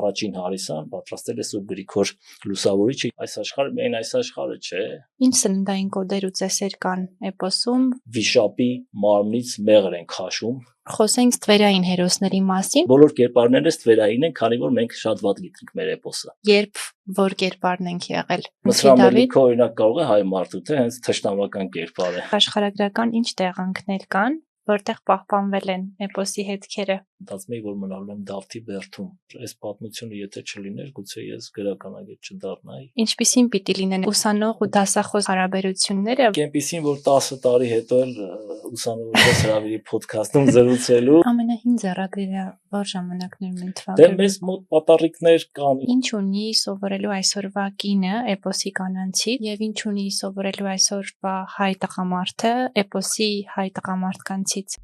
առաջին հարիսան պատրաստել է Սուրբ Գրիգոր Լուսավորիչը։ Այս աշխարհը միայն այս աշխարհը չէ։ Ինչ սննդային կոդեր ու ծեսեր կան էպոսում։ Վիշապի մարմնից մեղր են քաշում։ Խոսենք ստվերային հերոսների մասին։ Բոլոր կերպարներն ստվերային են, քանի որ մենք շատ վատ գիտենք մեր էպոսը։ Երբ որ կերպարն ենք եղել։ Մսրամելիքը օրինակ կարող է հայ մարդու թե հենց թշնամական կերպար է։ Աշխարհագրական ինչ տեղանքներ կան, որտեղ պահպանվել են էպոսի հետքերը։ Մտածում եմ, որ մնալու եմ Դավթի բերդում։ Այս պատմությունը եթե չլիներ, գուցե ես գրականագետ չդառնայի։ Ինչպիսին պիտի լինեն ուսանող ու դասախոս հարաբերությունները։ Այնպիսին, որ 10 տարի հետո էլ ուսանողի հրավերի ոդքասթում զրուցելու։ Ամենահին ձեռագրերը որ ժամանակներում են Դե թվագրել։ մեզ մոտ պատառիկներ կան։ Ինչ ունի սովորելու այսօրվա կինը էպոսի կանանցի եւ ինչ ունի սովորելու այսօրվա հայ տղամարդը էպոսի հայ տղամարդկանցից։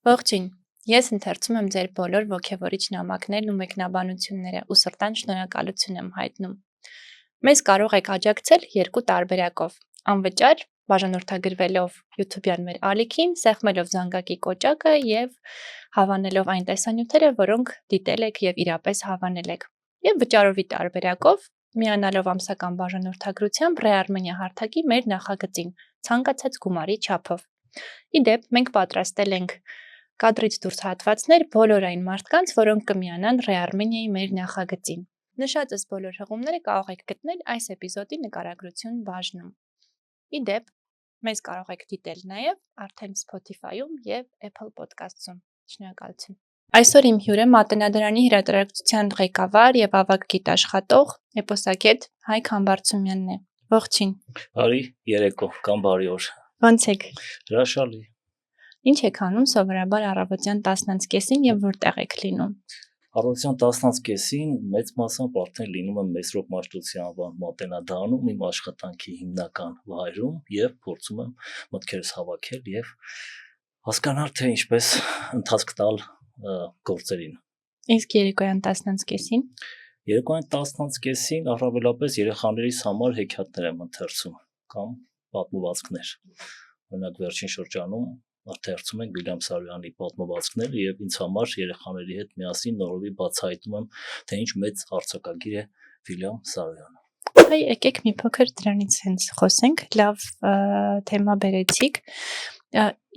Ողջույն, ես ընթերցում եմ ձեր բոլոր ոգևորիչ նամակներն ու մեկնաբանությունները ու սրտան շնորհակալություն եմ հայտնում։ Մեզ կարող եք աջակցել երկու տարբերակով՝ անվճար բաժանորդագրվելով YouTube-յան մեր ալիքին, սեղմելով զանգակի կոճակը եւ հավանելով այն տեսանյութերը, որոնք դիտել եք եւ իրապես հավանել եք։ Եվ վճարովի տարբերակով միանալով ամսական բաժանորդագրությամբ Re-Armenia հարթակի մեր նախագծին ցանկացած գումարի չափով։ Ի դեպ, մենք պատրաստել ենք կադրից դուրս հատվածներ բոլոր այն մարդկանց, որոնք կմիանան Re-Armenia-ի մեր նախագծին։ Նշածս բոլոր հղումները կարող եք գտնել այս էպիզոդի նկարագրություն բաժնում։ Ի դեպ, մեզ կարող եք դիտել նաև արդեն Spotify-ում եւ Apple Podcast-ում։ Շնորհակալություն։ Այսօր իմ հյուրը Մատենադարանի հրատարակչության ղեկավար եւ ավագ գիտաշխատող էպոսագետ Հայկ Համբարձումյանն է։ Ողջույն։ Բարի երեկո կամ բարի օր։ Ո՞նց եք։ Հրաշալի։ Ինչ եք անում սովորաբար առավոտյան 10:30-ին եւ որտեղ եք լինում։ Առավոտյան 10:30-ին մեծ մասամբ արդեն լինում եմ Մեսրոպ Մաշտոցի անվան Մատենադարանում իմ աշխատանքի հիմնական վայրում եւ փորձում եմ մտքերս հավաքել եւ հասկանալ թե ինչպես ընթացք տալ գործերին։ Իսկ երեկոյան 10:30-ին։ Երեկոյան 10:30-ին առավելապես երեխաներիս համար հեքիաթներ եմ ընթերցում կամ պատմվածքներ։ Օրինակ վերջին շրջանում ընթերցում ենք Վիլյամ Սարոյանի պատմվածքները եւ ինձ համար երեխաների հետ միասին նորովի բացահայտում եմ թե ինչ մեծ արձակագիր է Վիլյամ Սարոյանը։ Այ եկեք մի փոքր դրանից հենց խոսենք, լավ թեմա բերեցիք։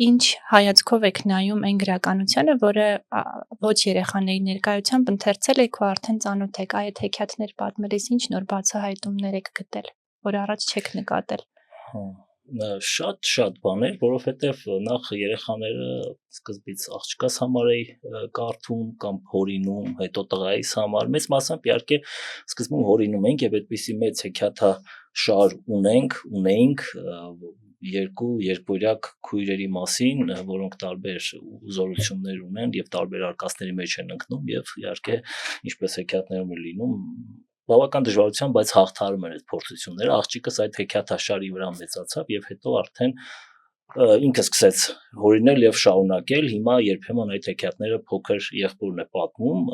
Ինչ հայացքով եք նայում այն գրականությանը, որը ոչ երեխաների ներկայությամբ ընթերցել եք ու արդեն ծանոթ եք, այդ հեքիաթներ պատմելիս ինչ նոր բացահայտումներ եք գտել, որ առաջ չեք նկատել։ Շատ բաներ, որովհետև նախ երեխաները սկզբից աղջկաս համար էի կարդում կամ հորինում, հետո տղայիս համար, մեծ մասամբ իհարկե սկզբում հորինում ենք եւ այդպիսի մեծ հեքիաթաշար ունեինք երկուրյակ քույրերի մասին, որոնք տարբեր զորություններ ունեն եւ տարբեր արկածների մեջ են ընկնում եւ իհարկե ինչպես հեքիաթներում է լինում բավական դժվարությամբ, բայց հաղթարում են այդ փորձությունները։ Աղջիկս այդ հեքիաթաշարի վրա մեծացավ եւ հետո արդեն ինքը սկսեց հորինել եւ շարունակել։ Հիմա երբեմն այդ հեքիաթները փոքր եղբորն է պատմում,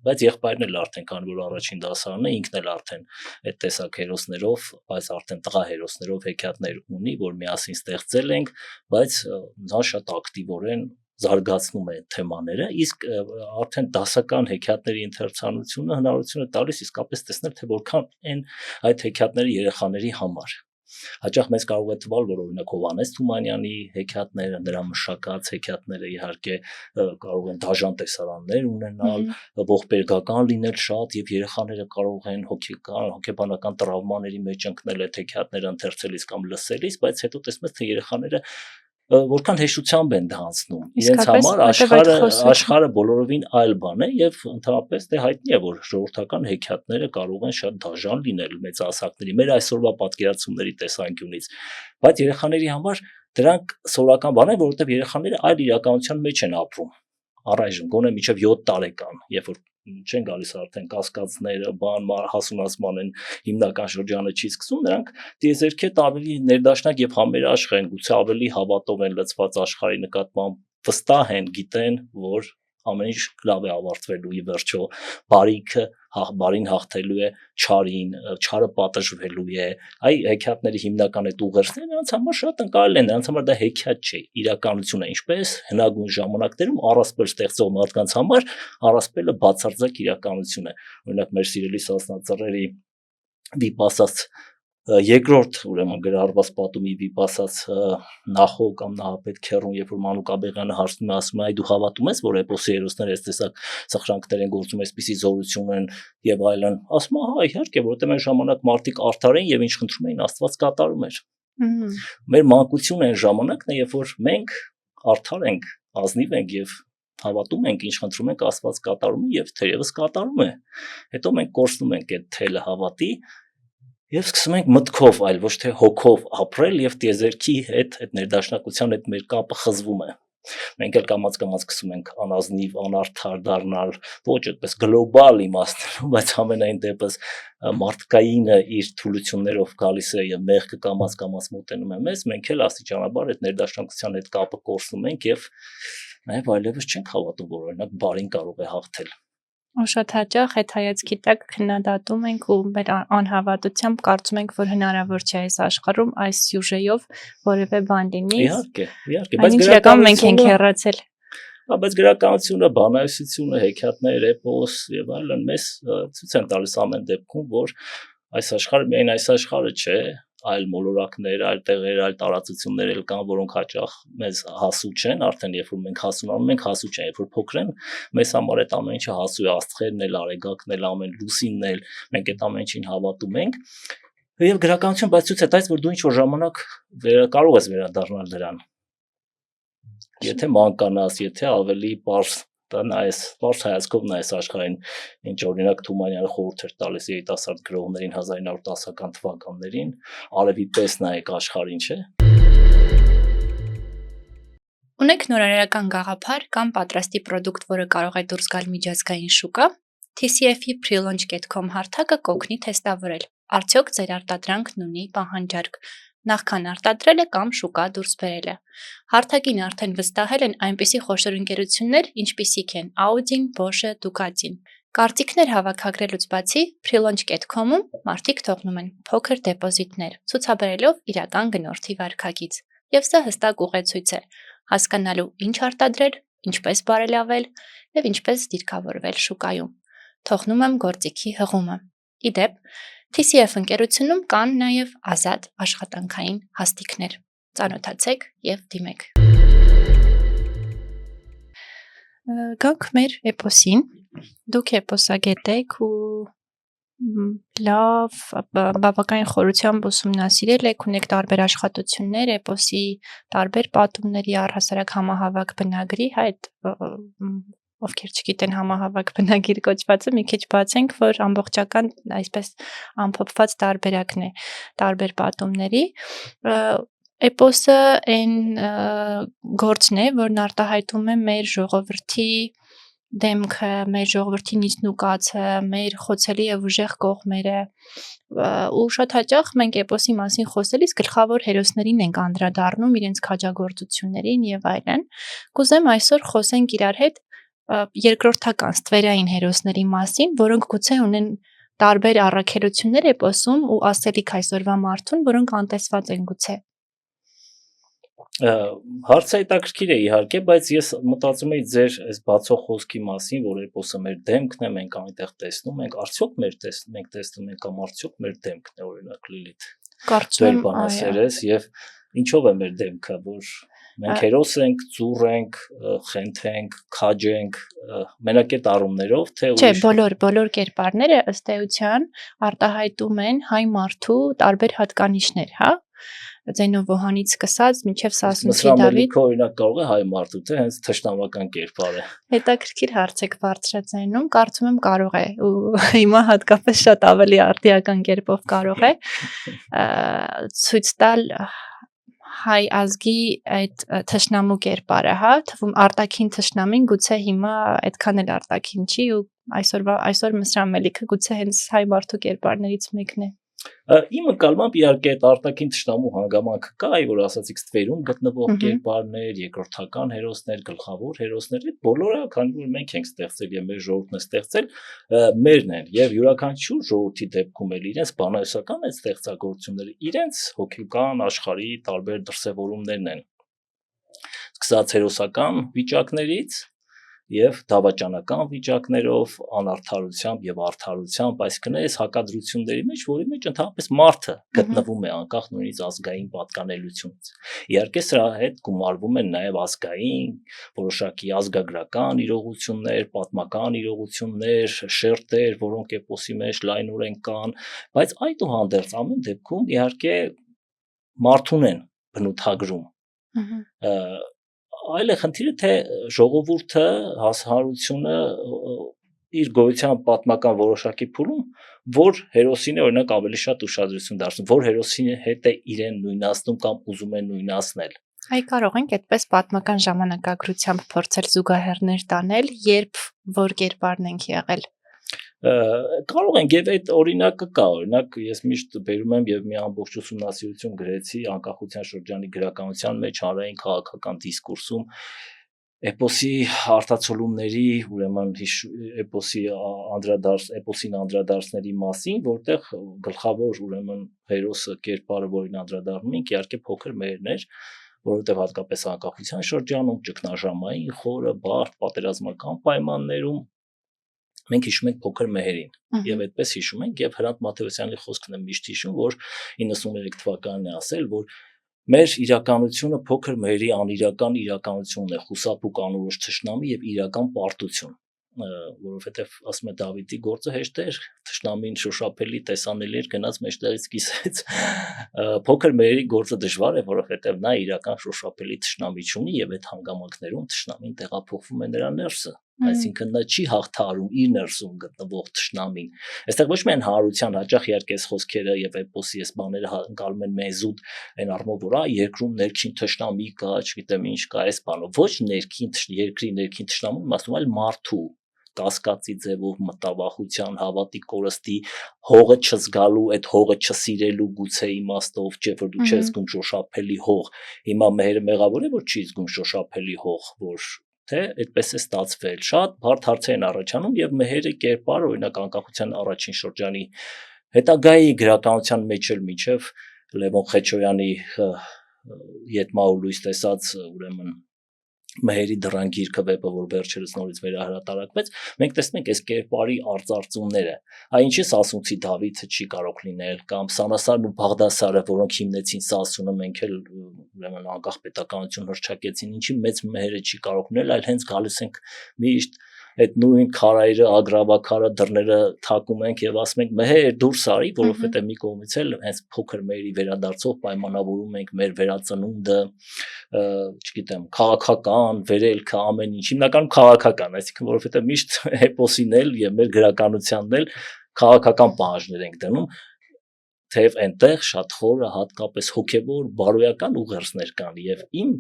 բայց եղբայրն էլ արդեն քանի որ առաջին դասարանն է, ինքն էլ արդեն այդ տեսակ հերոսներով, բայց արդեն տղա հերոսներով հեքիաթներ ունի, որ միասին ստեղծել ենք, բայց նա շատ ակտիվորեն զարգացնում է թեմաները, իսկ արդեն դասական հեքիաթների ընթերցանությունը հնարավորություն է տալիս իսկապես տեսնել, թե որքան են այդ հեքիաթները երեխաների համար։ Հաճախ մեզ կարող է թվալ, որ օրինակ Հովհաննես Թումանյանի հեքիաթները, նրա մշակած հեքիաթները իհարկե կարող են դաժան տեսարաններ ունենալ, ողբերգական լինել շատ եւ երեխաները կարող են հոգեբանական տրավմաների մեջ ընկնել այդ հեքիաթները ընթերցելիս կամ լսելիս, բայց հետո տեսնում ես, թե երեխաները որքան հեշտությամբ են դա անցնում։ Իրենց համար աշխարհը բոլորովին այլ բան է եւ ընդհանրապես դե հայտնի է, որ ժողովրդական հեքիաթները կարող են շատ դաժան լինել մեծահասակների մեր այսօրվա պատկերացումների տեսանկյունից, բայց երեխաների համար դրանք սովորական բան է, որովհետեւ երեխաները այլ իրականության մեջ են ապրում։ Առայժմ գոնե մինչև 7 տարեկան, երբ որ չեն գալիս արդեն կասկածները, հասունացման են հիմնական շրջանը չի սկսում, նրանք դիեզերքետ ավելի ներդաշնակ եւ համերաշխ են, գուցե ավելի հավատով են լցված աշխարհի նկատմամբ, վստահ են, գիտեն, որ ամեն ինչ լավ է ավարտվելու ի վերջո, բարին հաղթելու է չարին, չարը պատժվելու է, այ հեքիաթների հիմնական այդ ուղերձները նրանց համար շատ ընկալել են, նրանց համար դա հեքիաթ չէ, իրականություն է, ինչպես հնագույն ժամանակներում առասպել ստեղծող մարդկանց համար առասպելը բացարձակ իրականություն է, օրինակ մեր սիրելի Սասնա-Ծռերի Վիպասաց երկրորդ ուրեմն գրառված պատումի Վիպասաց նախո կամ նահապետ Քեռուն, երբ որ Մանուկ Աբեղյանը հարցնում է, ասում է, այ դու հավատում ես, որ էպոսի հերոսները այս տեսակ սխրանքներ են գործում, այսպիսի զորություն են եւ այլն, ասում է, հա, իհարկե, որովհետեւ այն ժամանակ մարդիկ արդար էին եւ ինչ խնդրում էին, Աստված կատարում էր։ Մեր մանկությունը այն ժամանակն է, երբ որ մենք արդար ենք, ազնիվ ենք եւ հավատում ենք, ինչ խնդրում ենք, Աստված կատարում է եւ թերևս կատարում է։ Հետո մենք կորցնում ենք այդ թելը հավատի եւ սկսում ենք մտքով, այլ ոչ թե հոգով ապրել եւ տիեզերքի հետ այդ ներդաշնակության հետ մեր կապը խզվում է։ Մենք էլ կամաց-կամաց սկսում ենք անազնիվ, անարդար դառնալ, ոչ այդպես գլոբալ իմաստներում, բայց ամենայն դեպս մարդկայինը իր թուլություններով գալիս է եւ մեղքը կամաց-կամաց մոտենում է մեզ, մենք էլ աստիճանաբար այդ ներդաշնակության հետ կապը կորցնում ենք եւ նաեւ այլևս չենք հավատում, որ օրինակ բարին կարող է հաղթել։ Ու շատ հաճախ այդ հայացքի տակ քննադատում ենք ու մեր անհավատությամբ կարծում ենք, որ հնարավոր չէ այս աշխարհում այս սյուժեով որևէ բան լինի։ Իհարկե, բայց իրական մենք ենք հեռացել։ Բայց գրականությունը, բանահյուսությունը, հեքիաթներ, էպոս եւ այլն մեզ ցույց են տալիս ամեն դեպքում, որ այս աշխարհը միայն այս աշխարհը չէ, այլ մոլորակներ, այլ տեղեր, այլ տարածություններ էլ կան, որոնք հաճախ մեզ հասու չեն, արդեն երբ որ մենք հասունանում ենք, հասու չեն, երբ որ փոքր են, մեզ համար այդ ամեն ինչը հասու է, աստղերն էլ, արեգակն էլ, ամեն լուսինն էլ, մենք այդ ամեն ինչին հավատում ենք։ Եվ գրականություն բայց ցույց է տալիս, որ դու ինչ-որ ժամանակ կարող ես վերադառնալ դրան։ Եթե մանկանաս, եթե ավելի պարզ նայես, պարզ հայացքով նայես աշխարհին, ինչ օրինակ Թումանյանը խորհուրդ էր տալիս երիտասարդ գրողներին 1910-ական թվականներին, արևի պես նայեք աշխարհին, չէ։ Ունեք նորարարական գաղափար կամ պատրաստի պրոդուկտ, որը կարող է դուրս գալ միջազգային շուկա, TCF-ի prelaunch.com հարթակը կօգնի թեստավորել, արդյոք ձեր արտադրանքն ունի պահանջարկ, նախքան արտադրելը կամ շուկա դուրս բերելը։ Հարթակին արդեն վստահել են այնպիսի խոշոր ընկերություններ, ինչպիսիք են Audi-ն, Bosch-ը, Ducati-ն։ Կարծիքներ հավաքագրելուց բացի prelaunch.com-ում մարդիկ թողնում են փոքր դեպոզիտներ, ցուցաբերելով իրական գնորդի վարքագիծ։ Եվ սա հստակ ուղեցույց է հասկանալու ինչ արտադրել, ինչպես բարելավել եւ ինչպես դիրքավորվել շուկայում։ Թողնում եմ գործիքի հղումը։ Իդեպ, TCF ընկերությունում կան նաև ազատ աշխատանքային հաստիքներ։ Ծանոթացեք եւ դիմեք։ Գանք մեր էպոսին։ Դուք էպոսագետ եք ու լավ բավականին խորությամբ ուսումնասիրել եք, ունեք տարբեր աշխատություններ, էպոսի տարբեր պատումների առհասարակ համահավաք բնագրի, այդ ովքեր չգիտեն համահավաք բնագիր կոչվածը, մի քիչ բացենք, որ ամբողջական այսպես ամփոփված տարբերակն է տարբեր պատումների։ Էպոսը այն գործն է, որն արտահայտում է մեր ժողովրդի դեմքը, մեր ժողովրդի նիծնուկացը, մեր խոցելի եւ ուժեղ կողմերը, ու շատ հաճախ մենք էպոսի մասին խոսելիս գլխավոր հերոսներին ենք անդրադառնում, իրենց քաջագործություններին եւ այլն։ Կուզեմ այսօր խոսենք իրար հետ երկրորդական ստվերային հերոսների մասին, որոնք գուցե ունեն տարբեր առաքելություններ էպոսում ու ասելիք այսօրվա մարդուն, որոնք անտեսված են գուցե։ Հարցը հետաքրքիր է իհարկե, բայց ես մտածում եի ձեր այս բացող խոսքի մասին, որ էպոսը մեր դեմքն է, մենք այնտեղ տեսնում ենք, արդյոք մենք տեսնում ենք կամ արդյոք մեր դեմքն է, օրինակ Լիլիթ։ Կարծում եմ, այո։ Եվ ինչով է մեր դեմքը, որ մենք հերոս ենք, ծուռ ենք, խենթ ենք, քաջ ենք, մենակ այդ առումներով, թե Չէ, բոլոր կերպարները ըստ էության արտահայտում են հայ մարդու տարբեր հատկանիշներ, հա։ Ձենով Վոհանից սկսած մինչև Սասունցի Դավիթ։ Մսրամելիքը օրինակ կարող է հայ մարդու, թե հենց թշնամական կերպար է։ Հետաքրքիր հարց եք բարձրացնում, կարծում եմ կարող է, ու հիմա հատկապես շատ ավելի արդիական կերպով կարող է ցույց տալ հայ ազգի այդ թշնամու կերպարը, հա, թվում արտաքին թշնամին գուցե հիմա այդքան էլ արտաքին չի ու այսօր Մսրամելիքը գուցե հենց հայ մարդու կերպարներից մեկն է։ Իմ ընկալմամբ իհարկե այդ արտաքին թշնամու հանգամանքը կա, այ որ ասացիք ստվերում գտնվող կերպարներ, երկրորդական հերոսներ, գլխավոր հերոսներ, այդ բոլորը, քանի որ մենք ենք ստեղծել եւ մեր ժողովուրդն է ստեղծել, մերն են եւ յուրաքանչյուր ժողովրդի դեպքում էլ իրենց բանասական այդ ստեղծագործությունները, իրենց հոգեկան աշխարհի տարբեր դրսևորումներն են։ Սկսած հերոսական վիճակներից եւ դավաճանական վիճակներով, անարդարությամբ եւ արդարությամբ, այսինքն այս հակադրությունների մեջ, որի մեջ ընդհանրապես մարդը գտնվում է անկախ նույնիսկ ազգային պատկանելությունից։ Իհարկե սրա հետ գումարվում են նաեւ ազգային, որոշակի ազգագրական իրողություններ, պատմական իրողություններ, շերտեր, որոնք էպոսի մեջ լայնորեն կան, բայց այդուհանդերձ ամեն դեպքում իհարկե մարդուն են բնութագրում։ Այլ է խնդիրը, թե ժողովուրդը, հասարակությունը իր գոյության պատմական որոշակի փուլում, որ հերոսին է օրինակ ավելի շատ ուշադրություն դարձնում, որ հերոսին հետ է իրեն նույնացնում կամ ուզում է նույնացնել։ Այ կարող ենք այդպես պատմական ժամանակագրությամբ փորձել զուգահեռներ տանել, երբ որ կերպարն ենք եղել։ Կարող ենք եւ այդ օրինակը կա, օրինակ ես միշտ բերում եմ եւ մի ամբողջ ուսումնասիրություն գրեցի անկախության շրջանի գրականության մեջ հանրային քաղաքական դիսկուրսում էպոսի արտացոլումների, ուրեմն էպոսին անդրադարձների մասին, որտեղ գլխավոր ուրեմն հերոսը կերպարը, որին անդրադառնում ենք, իհարկե փոքր մերն էր, որովհետեւ հատկապես անկախության շրջանում ճգնաժամային խորը բարդ պատերազմական պայմաններում մենք հիշում ենք փոքր մեհերին եւ այդպես հիշում ենք եւ Հրանտ Մաթեոսյանի խոսքն է միշտ հիշում, որ 93 թվականին է ասել, որ մեր իրականությունը փոքր մեհերի անիրական իրականությունն է, խուսափուկ անորոշ թշնամի եւ իրական պարտություն, որովհետեւ ասում է Դավիթի գործը հեշտ էր, թշնամին շոշափելի տեսանելի էր, գնաց մեջտեղից կիսեց, փոքր մեհերի գործը դժվար է, որովհետեւ նա իրական շոշափելի թշնամի չունի եւ այդ հանգամանքներում թշնամին տեղափոխվում է նրա ներսը, այսինքն նա չի հաղթահարում իր ներսում գտնվող թշնամին։ Այստեղ ոչ միայն հարության հաճախ իհարկե այս խոսքերը եւ էպոսի այս բաները ընկալում են մեզուտ այն առումով, որ երկրում ներքին թշնամի կա, չգիտեմ ինչ կա, այս բանով, ոչ երկրի ներքին թշնամուն, ասում այլ մարդու կասկածի ձևով մտավախության, հավատի կորստի, հողը չզգալու, այդ հողը չսիրելու գուցե իմաստով, չէ՞ որ դու չես զգում շոշափելի հող։ Հիմա մեհերը մեղավոր է, որ չի զգում շոշափելի հող, որ թե այդպես է ստացվել։ Շատ բարդ հարցեր են առաջանում եւ մեհերը կերպար, օրինակ անկախության առաջին շրջանի հետագայի գրականության մեջ էլ միջև Լևոն Խեչոյանի Ետմահու լույս տեսած ուրեմն մեհերի դռան գիրքը վեպը, որ վերջերս նորից վերահրատարակվեց, մենք տեսնում ենք այս կերպարի արծարծումները։ Այ ինչի Սասունցի Դավիթը չի կարող լինել, կամ Սանասարն ու Բաղդասարը, որոնք հիմնեցին Սասունը, մենք էլ ուրեմն անկախ պետականություն հռչակեցին, ինչի մեծ մեհերը չի կարող լինել, այլ հենց գալիս ենք միշտ այդ նույն քարայրը, ագրավակարը դռները թակում ենք եւ ասում ենք մեհեր դուրս արի, որովհետեւ մի կողմից էլ հենց փոքր մեհերի վերադարձով պայմանավորում ենք մեր վերածնունդը, չգիտեմ, քաղաքական վերելքը ամեն ինչ, հիմնականում քաղաքական, այսինքն որովհետեւ միշտ էպոսին էլ եւ մեր գրականությանն էլ քաղաքական պահանջներ ենք դնում, թեև այնտեղ շատ խորը հատկապես հոգեվոր բարոյական ուղերձներ կան եւ իմ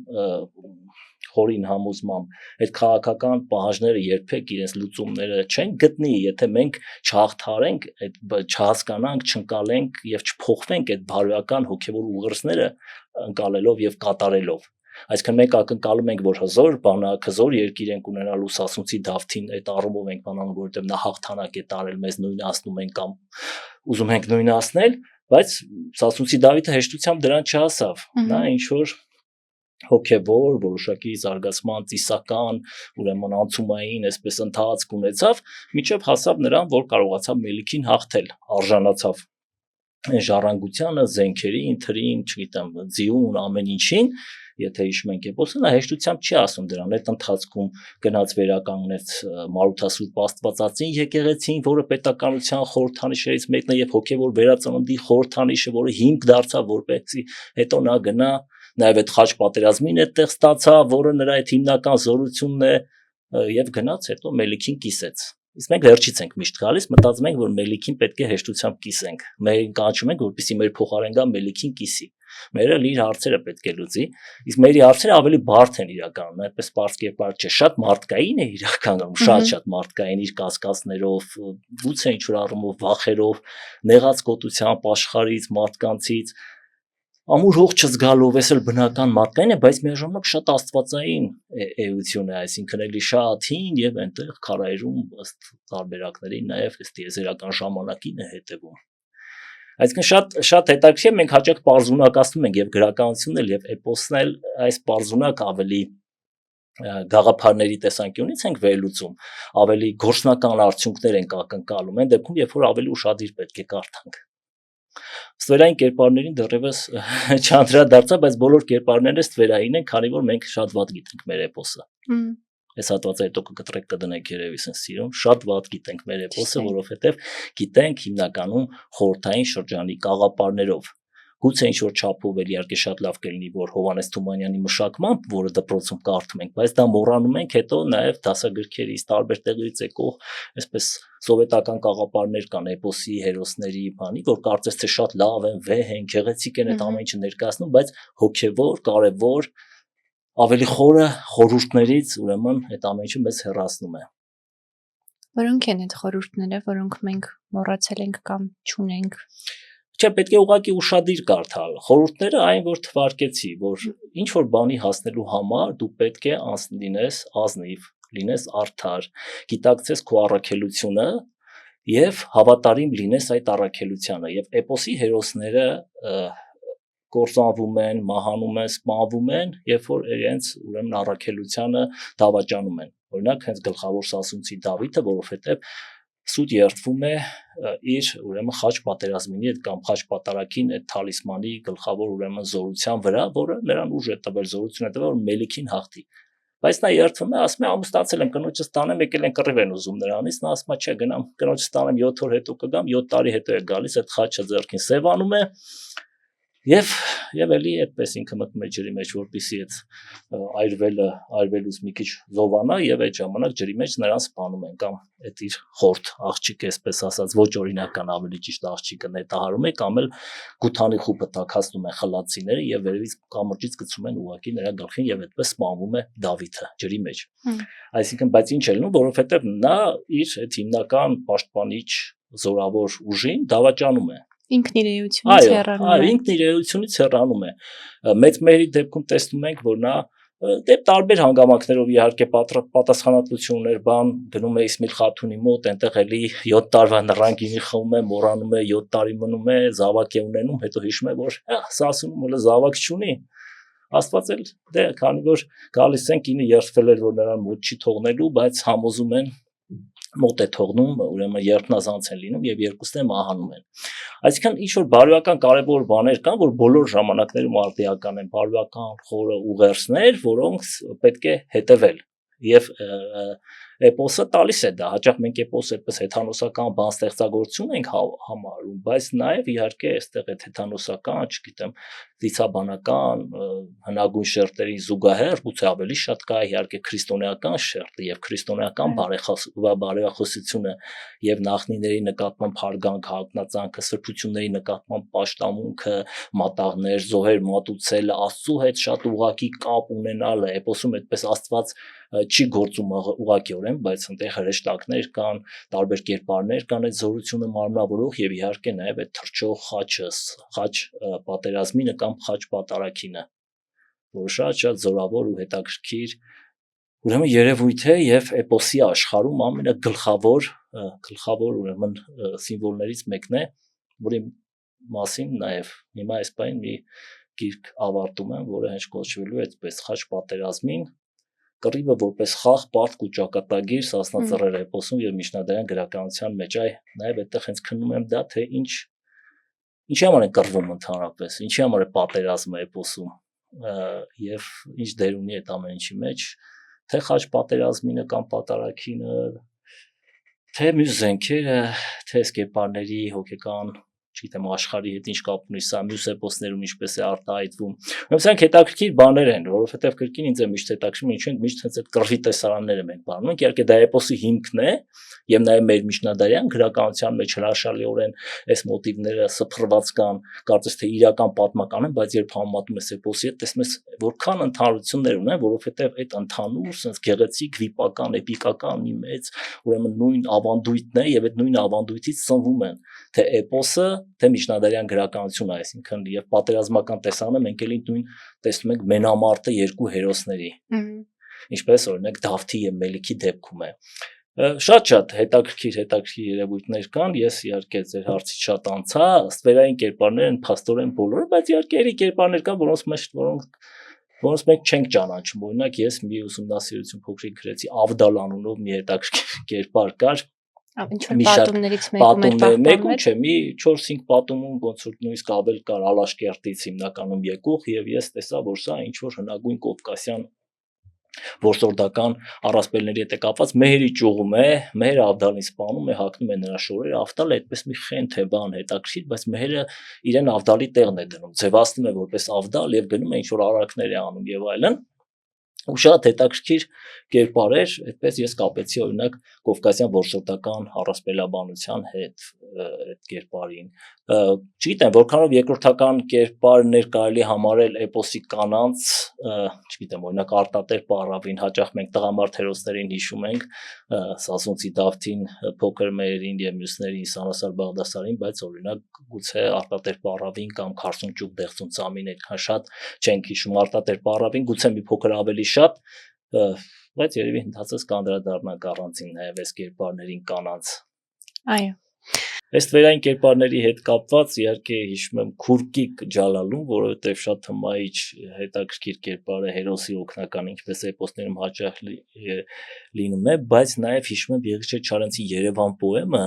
խորին համոզմամբ այդ քաղաքական պահանջները երբեք իրենց լուծումները չեն գտնի, եթե մենք չհաղթարենք, չհասկանանք, չընկալենք եւ չփոխվենք այդ բարոյական հոգեվոր ուղերձները ընկալելով եւ կատարելով։ Այսինքն մենք ակնկալում ենք, որ հզոր բանակ, հզոր երկիր ենք ունենալու Սասունցի Դավթին, այդ առումով ենք բանանում, որովհետեւ նա հաղթանակ է տարել, մեզ նույնացնում են կամ ուզում ենք նույնացնել, բայց Սասունցի Դավիթը հեշտությամբ դրան չհասավ։ Նա ինչ որ հոգեվոր, որոշակի զարգացման ծիսական, ուրեմն անցումային, այսպես ընթացք ունեցավ, մինչև հասավ նրան, որ կարողացավ Մելիքին հաղթել, արժանացավ ժառանգությանը, զենքերին, թրին, չգիտեմ, ձիուն, ամեն ինչին, եթե հիշում ենք էպոսը, նա հեշտությամբ չի ասում դրան, այդ ընթացքում գնաց վերականգնեց Մարութասուրբ Աստվածածին եկեղեցին, որը պետականության խորհրդանիշներից մեկն է եւ հոգեվոր վերածննդի խորհրդանիշը, որը հիմք դարձավ, որպեսզի հետո նա գնա նաև այդ խաչ պատերազմին այդտեղ ստացա, որը նրա այդ հիմնական զորությունն է եւ գնաց հետո Մելիքին կիսեց։ Իսկ մենք վերջից ենք միշտ գալիս, մտածում ենք, որ Մելիքին պետք է հեշտությամբ կիսենք։ Մենք կանչում ենք, որպեսզի մեր փոխարեն գա Մելիքին կիսի։ Մերը լիր հարցերը պետք է լուծի, իսկ մերի հարցերը ավելի բարդ են իրականում, այդպես պարզ կերպար չէ, շատ մարդկային է իրականում, շատ մարդկային իր կասկածներով, գուցե ինչ որ առումով վախերով, նեղած գոտությամբ, աշխարհից, մարդկանցից ամուր հող չզգալով, էս էլ բնական մարդկային է, բայց միաժամանակ շատ աստվածային էություն է, այսինքն էլի շատ հին եւ այնտեղ քարայրում ըստ տարբերակների նաեւ այս տիեզերական ժամանակին է հետեւում։ Այսինքն շատ հետաքրքիր է, մենք հաճախ պարզունակացնում ենք եւ գրականությունն էլ եւ էպոսն էլ այս պարզունակ ավելի գաղափարների տեսանկյունից ենք վերլուծում, ավելի գործնական արդյունքներ ենք ակնկալում, այն դեպքում, երբ որ ավելի ուշադիր պետք է կարդանք։ Ստվերային կերպարներին դեռևս չանդրադարձա, բայց բոլոր կերպարները ստվերային են, քանի որ մենք շատ վատ գիտենք մեր էպոսը։ Այս հատվածը հետո կկտրեք կդնենք երևի sense սիրում, շատ վատ գիտենք մեր էպոսը, որովհետև գիտենք հիմնականում խորհրդային շրջանի կաղապարներով։ Գուցե ինչ որ չափով էլ իհարկե շատ լավ կլինի, որ Հովհաննես Թումանյանի մշակմամբ, որը դպրոցում կարդում ենք, բայց դա մոռանում ենք, հետո նաև դասագրքերից տարբեր տեղերից եկող, այսպես սովետական կաղապարներ կան էպոսի հերոսների, բանի, որ կարծես թե շատ լավ են, վեհ են, գեղեցիկ են այդ ամեն ինչը ներկայացնում, բայց հոգևոր, կարևոր, ավելի խորը խորհուրդներից, ուրեմն այդ ամեն ինչը մեզ հեռացնում է։ Որոնք են այդ խորհուրդները, որոնք մենք մոռացել ենք կամ չունենք։ Չէ, պետք է ուղղակի ուշադիր կարդալ։ Խորհուրդները այն որ թվարկեցի, որ ինչ որ բանի հասնելու համար դու պետք է լինես ազնիվ, լինես արդար, գիտակցես քո առաքելությունը եւ հավատարիմ լինես այդ առաքելությանը։ Եվ էպոսի հերոսները կործանվում են, մահանում են, սպանվում են, երբ որ իրենց ուրեմն առաքելությանը դավաճանում են։ Օրինակ, հենց գլխավոր սասունցի Դավիթը, որովհետեւ սուտ երդվում է իր ուրեմն խաչ պատերազմինի հետ կամ խաչ պատարագին այդ թալիսմանի գլխավոր ուրեմն զորության վրա, որը նրան ուժ է տվել, զորություն է տվել, որ Մելիքին հաղթի։ Բայց նա երդվում է, ասում է ամուսնացել եմ կնոջս տանեմ, եկել են կռիվ են ուզում նրանից, նա ասում է չէ, գնամ կնոջս տանեմ 7 օր հետո կգամ, 7 տարի հետո է գալիս, այդ խաչը ձեռքին սևանում է Եվ էլի այդպես ինքը մտնում է ջրի մեջ, որպեսզի այդ այրվելուց մի քիչ զովանա եւ այդ ժամանակ ջրի մեջ նրան սպանում են կամ այդ իր խորթ աղջիկը, այսպես ասած, ոչ օրինական ավելի ճիշտ աղջիկը նետահարում է կամ էլ գութանի խուպը տաքացնում են խլացիները եւ վերևից կամրջից գցում են ուղակի նրա գլխին եւ այդպես սպանվում է Դավիթը ջրի մեջ։ Այսինքն, բայց ինչ է լինում, որովհետեւ նա իր այդ հիմնական պաշտպանիչ զորավոր ուժին դավաճանում է։ Ինքն իր էությունից հեռանում է։ Այո, ինքն իր էությունից հեռանում է։ Մեծ մերի դեպքում տեսնում ենք, որ նա տարբեր հանգամանքներով իհարկե պատասխանատվություն ուներ, գնում է Իսմիլ Խաթունի մոտ, այնտեղ էլի 7 տարվա նռան գինի խմում է, մոռանում է, 7 տարի մնում է, զավակ է ունենում, հետո հիշում է, որ սասունում հələ զավակ չունի։ Աստված էլ դե քանի որ գալիս են կինը երդվել էր, որ նրան մոտ չի թողնելու, բայց համոզում են մոտ է թողնում, ուրեմն երդնազանց են լինում եւ երկուսն էլ մահանում են։ Այսինքն ինչ որ բարոյական կարևոր բաներ կան, որ բոլոր ժամանակներում արդիական են, բարոյական խորը ուղերձներ, որոնց պետք է հետևել։ Եվ էպոսը տալիս է դա, հաճախ մենք էպոսը այդպես հեթանոսական բան ստեղծագործություն ենք համարում, բայց նաև իհարկե այստեղ է հեթանոսական, չգիտեմ, դիցաբանական հնագույն շերտերի զուգահեռ, գուցե ավելի շատ կա իհարկե քրիստոնեական շերտը եւ քրիստոնեական բարեխոսությունը եւ նախնիների նկատմամբ հարգանք, հագնածանքը, սրբությունների նկատմամբ պաշտամունքը, մատաղներ, զոհեր մատուցելը, Աստծո հետ շատ ուղակի կապ ունենալը, էպոսում այդպես Աստված չի գործում ուղղակիորեն, բայց այնտեղ հրեշտակներ կան, տարբեր կերպարներ կան այդ զորությունը մարմնավորող եւ իհարկե նաեւ այդ թրջող խաչ պատերազմինը կամ խաչ պատարագինը, որը շատ զորավոր ու հետաքրքիր ուրեմն երևույթ է եւ էպոսի աշխարհում ամենագլխավոր ուրեմն սիմվոլներից մեկն է, որի մասին նաեւ հիմա այս բան մի գիրք ավարտում եմ, որը հենց կոչվելու է այդպես խաչ պատերազմին կռիվը որպես խաղ, պարտք ու ճակատագիր Սասնածռեր էպոսում եւ միջնադարյան գրականության մեջ, նաեւ այդտեղ հենց քննում եմ դա, թե ինչի համար են կռվում ընդհանրապես, ինչի համար է պատերազմը էպոսում եւ ինչ դեր ունի այդ ամեն ինչի մեջ, թե խաչ պատերազմինը կամ պատարագինը, թե մյուս զենքերը, թե սկեպարների հոգեկան, չգիտեմ, աշխարհի հետ ինչ կապ ունի սա, մյուս էպոսներում ինչպես է արտահայտվում։ Ուրեմն սրանք հետաքրքիր բաներ են, որովհետև կրկին ինձ է միշտ հետաքրքրում, ինչու ենք միշտ հենց այդ կռվի տեսարանները մենք բանում ենք, իհարկե դա էպոսի հիմքն է, եւ նաեւ մեր միջնադարյան գրականության մեջ հրաշալիորեն այս մոտիվները սփռված կան, կարծես թե իրական պատմական են, բայց երբ համեմատում ես էպոսի հետ, տեսնում ես որքան ընդհանրություններ ունեն, որովհետեւ այդ ընդհանուր sense գեղեցիկ վիպական, էպիկական մի մեծ, ուրեմն նույն ավանդույթն է եւ այդ նույն ավանդույթից ծնվում են թե էպոսը, թե միջնադարյան գրականությունը, այսինքն եւ պատերազմական տեսանը մենք էլի նույն տեսնում ենք մենամարտը երկու հերոսների։ Ինչպես օրինակ Դավթի եւ Մելիքի դեպքում է։ Շատ հետաքրքիր երևույթներ կան, ես իհարկե ձեր հարցից շատ անցա, ստվերային կերպարներ են փաստորեն բոլորը, բայց իհարկե էլի կերպարներ կան, որոնց մենք չենք ճանաչում։ Օրինակ ես մի ուսումնասիրություն փոքրիկ գրեցի Ավդալ անունով մի հետաքրքիր կերպար կար։ Ինչ որ պատումներից մեկում չէ, մի 4-5 պատումում ոնց որ նույնիսկ ավել կար Ալաշկերտից հիմնականում եկող եւ ես տեսա, որ սա ինչ որ հնագույն կովկասյան որսորդական առասպելների հետ է կապված, Մեհերի ճյուղում է, Մեհերը Ավդալին սպանում է, հագնում է նրա շորերը, Ավդալը այդպես մի խենթ է բան հետաքրքիր, բայց Մեհերը իրեն Ավդալի տեղն է դնում, ձևացնում է որպես Ավդալ եւ գնում է ինչ որ արարքներ է անում եւ այլն։ Ու շատ հետաքրքիր կերպար էր, այդպես ես կապեցի օրինակ կովկասյան որսորդական առասպելաբանության հետ այդ կերպարին։ Չգիտեմ, որքանով երկրորդական կերպարներ կարելի համարել էպոսի կանանց, չգիտեմ, օրինակ Արտատեր Պահրավին հաճախ մենք տղամարդ հերոսներին հիշում ենք, Սասունցի Դավթին, Փոքր Մերերին եւ մյուսներին, Սանասար Բաղդասարին, բայց օրինակ գուցե Արտատեր Պահրավին կամ Քարսունճուկ Դեղցուն Ծամին այդքան շատ չենք հիշում Արտատեր Պահրավին, գուցե մի փոքր ավելի շատ, բայց երևի ընդհանրապես կանդրադառնանք առանցին նաև այս կերպարներին կանանց։ Այո։ Այս թվերային կերպարների հետ կապված իհարկե հիշում եմ Քուրկիկ Ջալալուն, որովհետև շատ հմայիչ հետաքրքիր կերպար է հերոսի օգնական, ինչպես էպոսներում հաճախ լինում է, բայց նաև հիշում եմ Եղիշե Չարենցի Երևան պոեմը,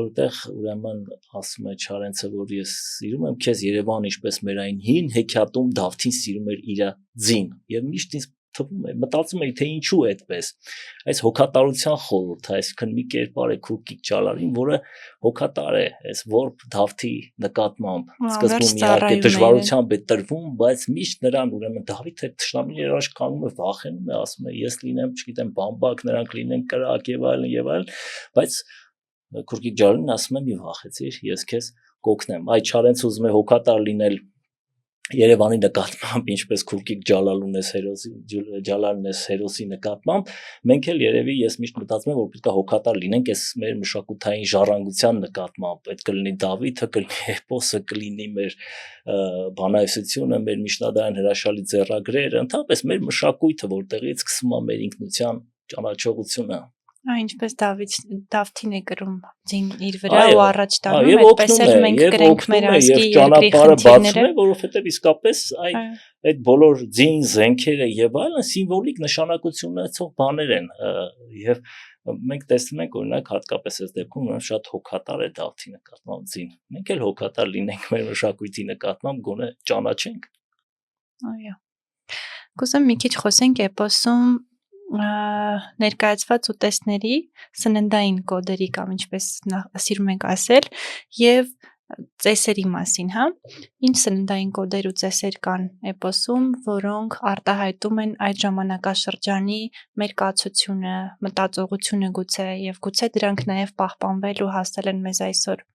որտեղ ուրեմն ասում է Չարենցը, որ ես սիրում եմ քեզ Երևան, ինչպես մեր այն հին հեքիաթում Դավթին սիրում էր իր ձին, եւ միշտ ինձ թվում է, մտածում էի թե ինչու այդպես։ Այս հոգատարության խորհուրդը, այսինքն մի կերպար է Քուրկիկ Ջալալին, որը հոգատար է, այս որբ Դավթի նկատմամբ սկզբում իհարկե դժվարությամբ է տրվում, բայց միշտ նրան ուրեմն Դավիթը թշնամիների առաջ կանգնում է, վախենում է, ասում է ես լինեմ, չգիտեմ, բամբակ, նրանք լինեն կրակ եւ այլն, բայց Քուրկիկ Ջալալին ասում է մի վախեցիր, ես քեզ կօգնեմ։ Այ Չարենցը ուզում է հոգատար լինել Երևանի նկատմամբ, ինչպես Քուրկիկ Ջալալուն էս հերոսի նկատմամբ, մենք էլ երևի ես միշտ մտածում եմ, որ պետք է հոգատար լինենք այս մեր մշակութային ժառանգության նկատմամբ, այդ կլինի Դավիթը, կլինի էպոսը, կլինի մեր բանահյուսությունը, մեր միջնադարյան հրաշալի ձեռագրերը, ընդհանրապես մեր մշակույթը, որտեղից սկսվում է մեր ինքնության ճանաչողությունը։ Ինչպես Դավթին է կրում ձին իր վրա ու առաջ տանում, այդպես էլ մենք կրենք մեր ազգի երկրի խնդիրները, որովհետև իսկապես այդ բոլոր ձին զենքերը եւ այլն սիմվոլիկ նշանակություն ունեցող բաներ են եւ մենք տեսնում ենք օրինակ հատկապես այս դեպքում շատ հոգատար է Դավթի նկատմամբ ձին։ Մենք էլ հոգատար լինենք մեր մշակույթի նկատմամբ, գոնե ճանաչենք։ Այո։ Կուզեմ մի քիչ խոսենք էպոսում ներկայացված ուտեստների սննդային կոդերի կամ ինչպես սիրում ենք ասել եւ ծեսերի մասին, հա, ինչ սննդային կոդեր ու ծեսեր կան էպոսում, որոնք արտահայտում են այդ ժամանակաշրջանի մեր կացությունը, մտածողությունը գուցե եւ գուցե դրանք նաեւ պահպանվել ու հասել են մեզ այսօր։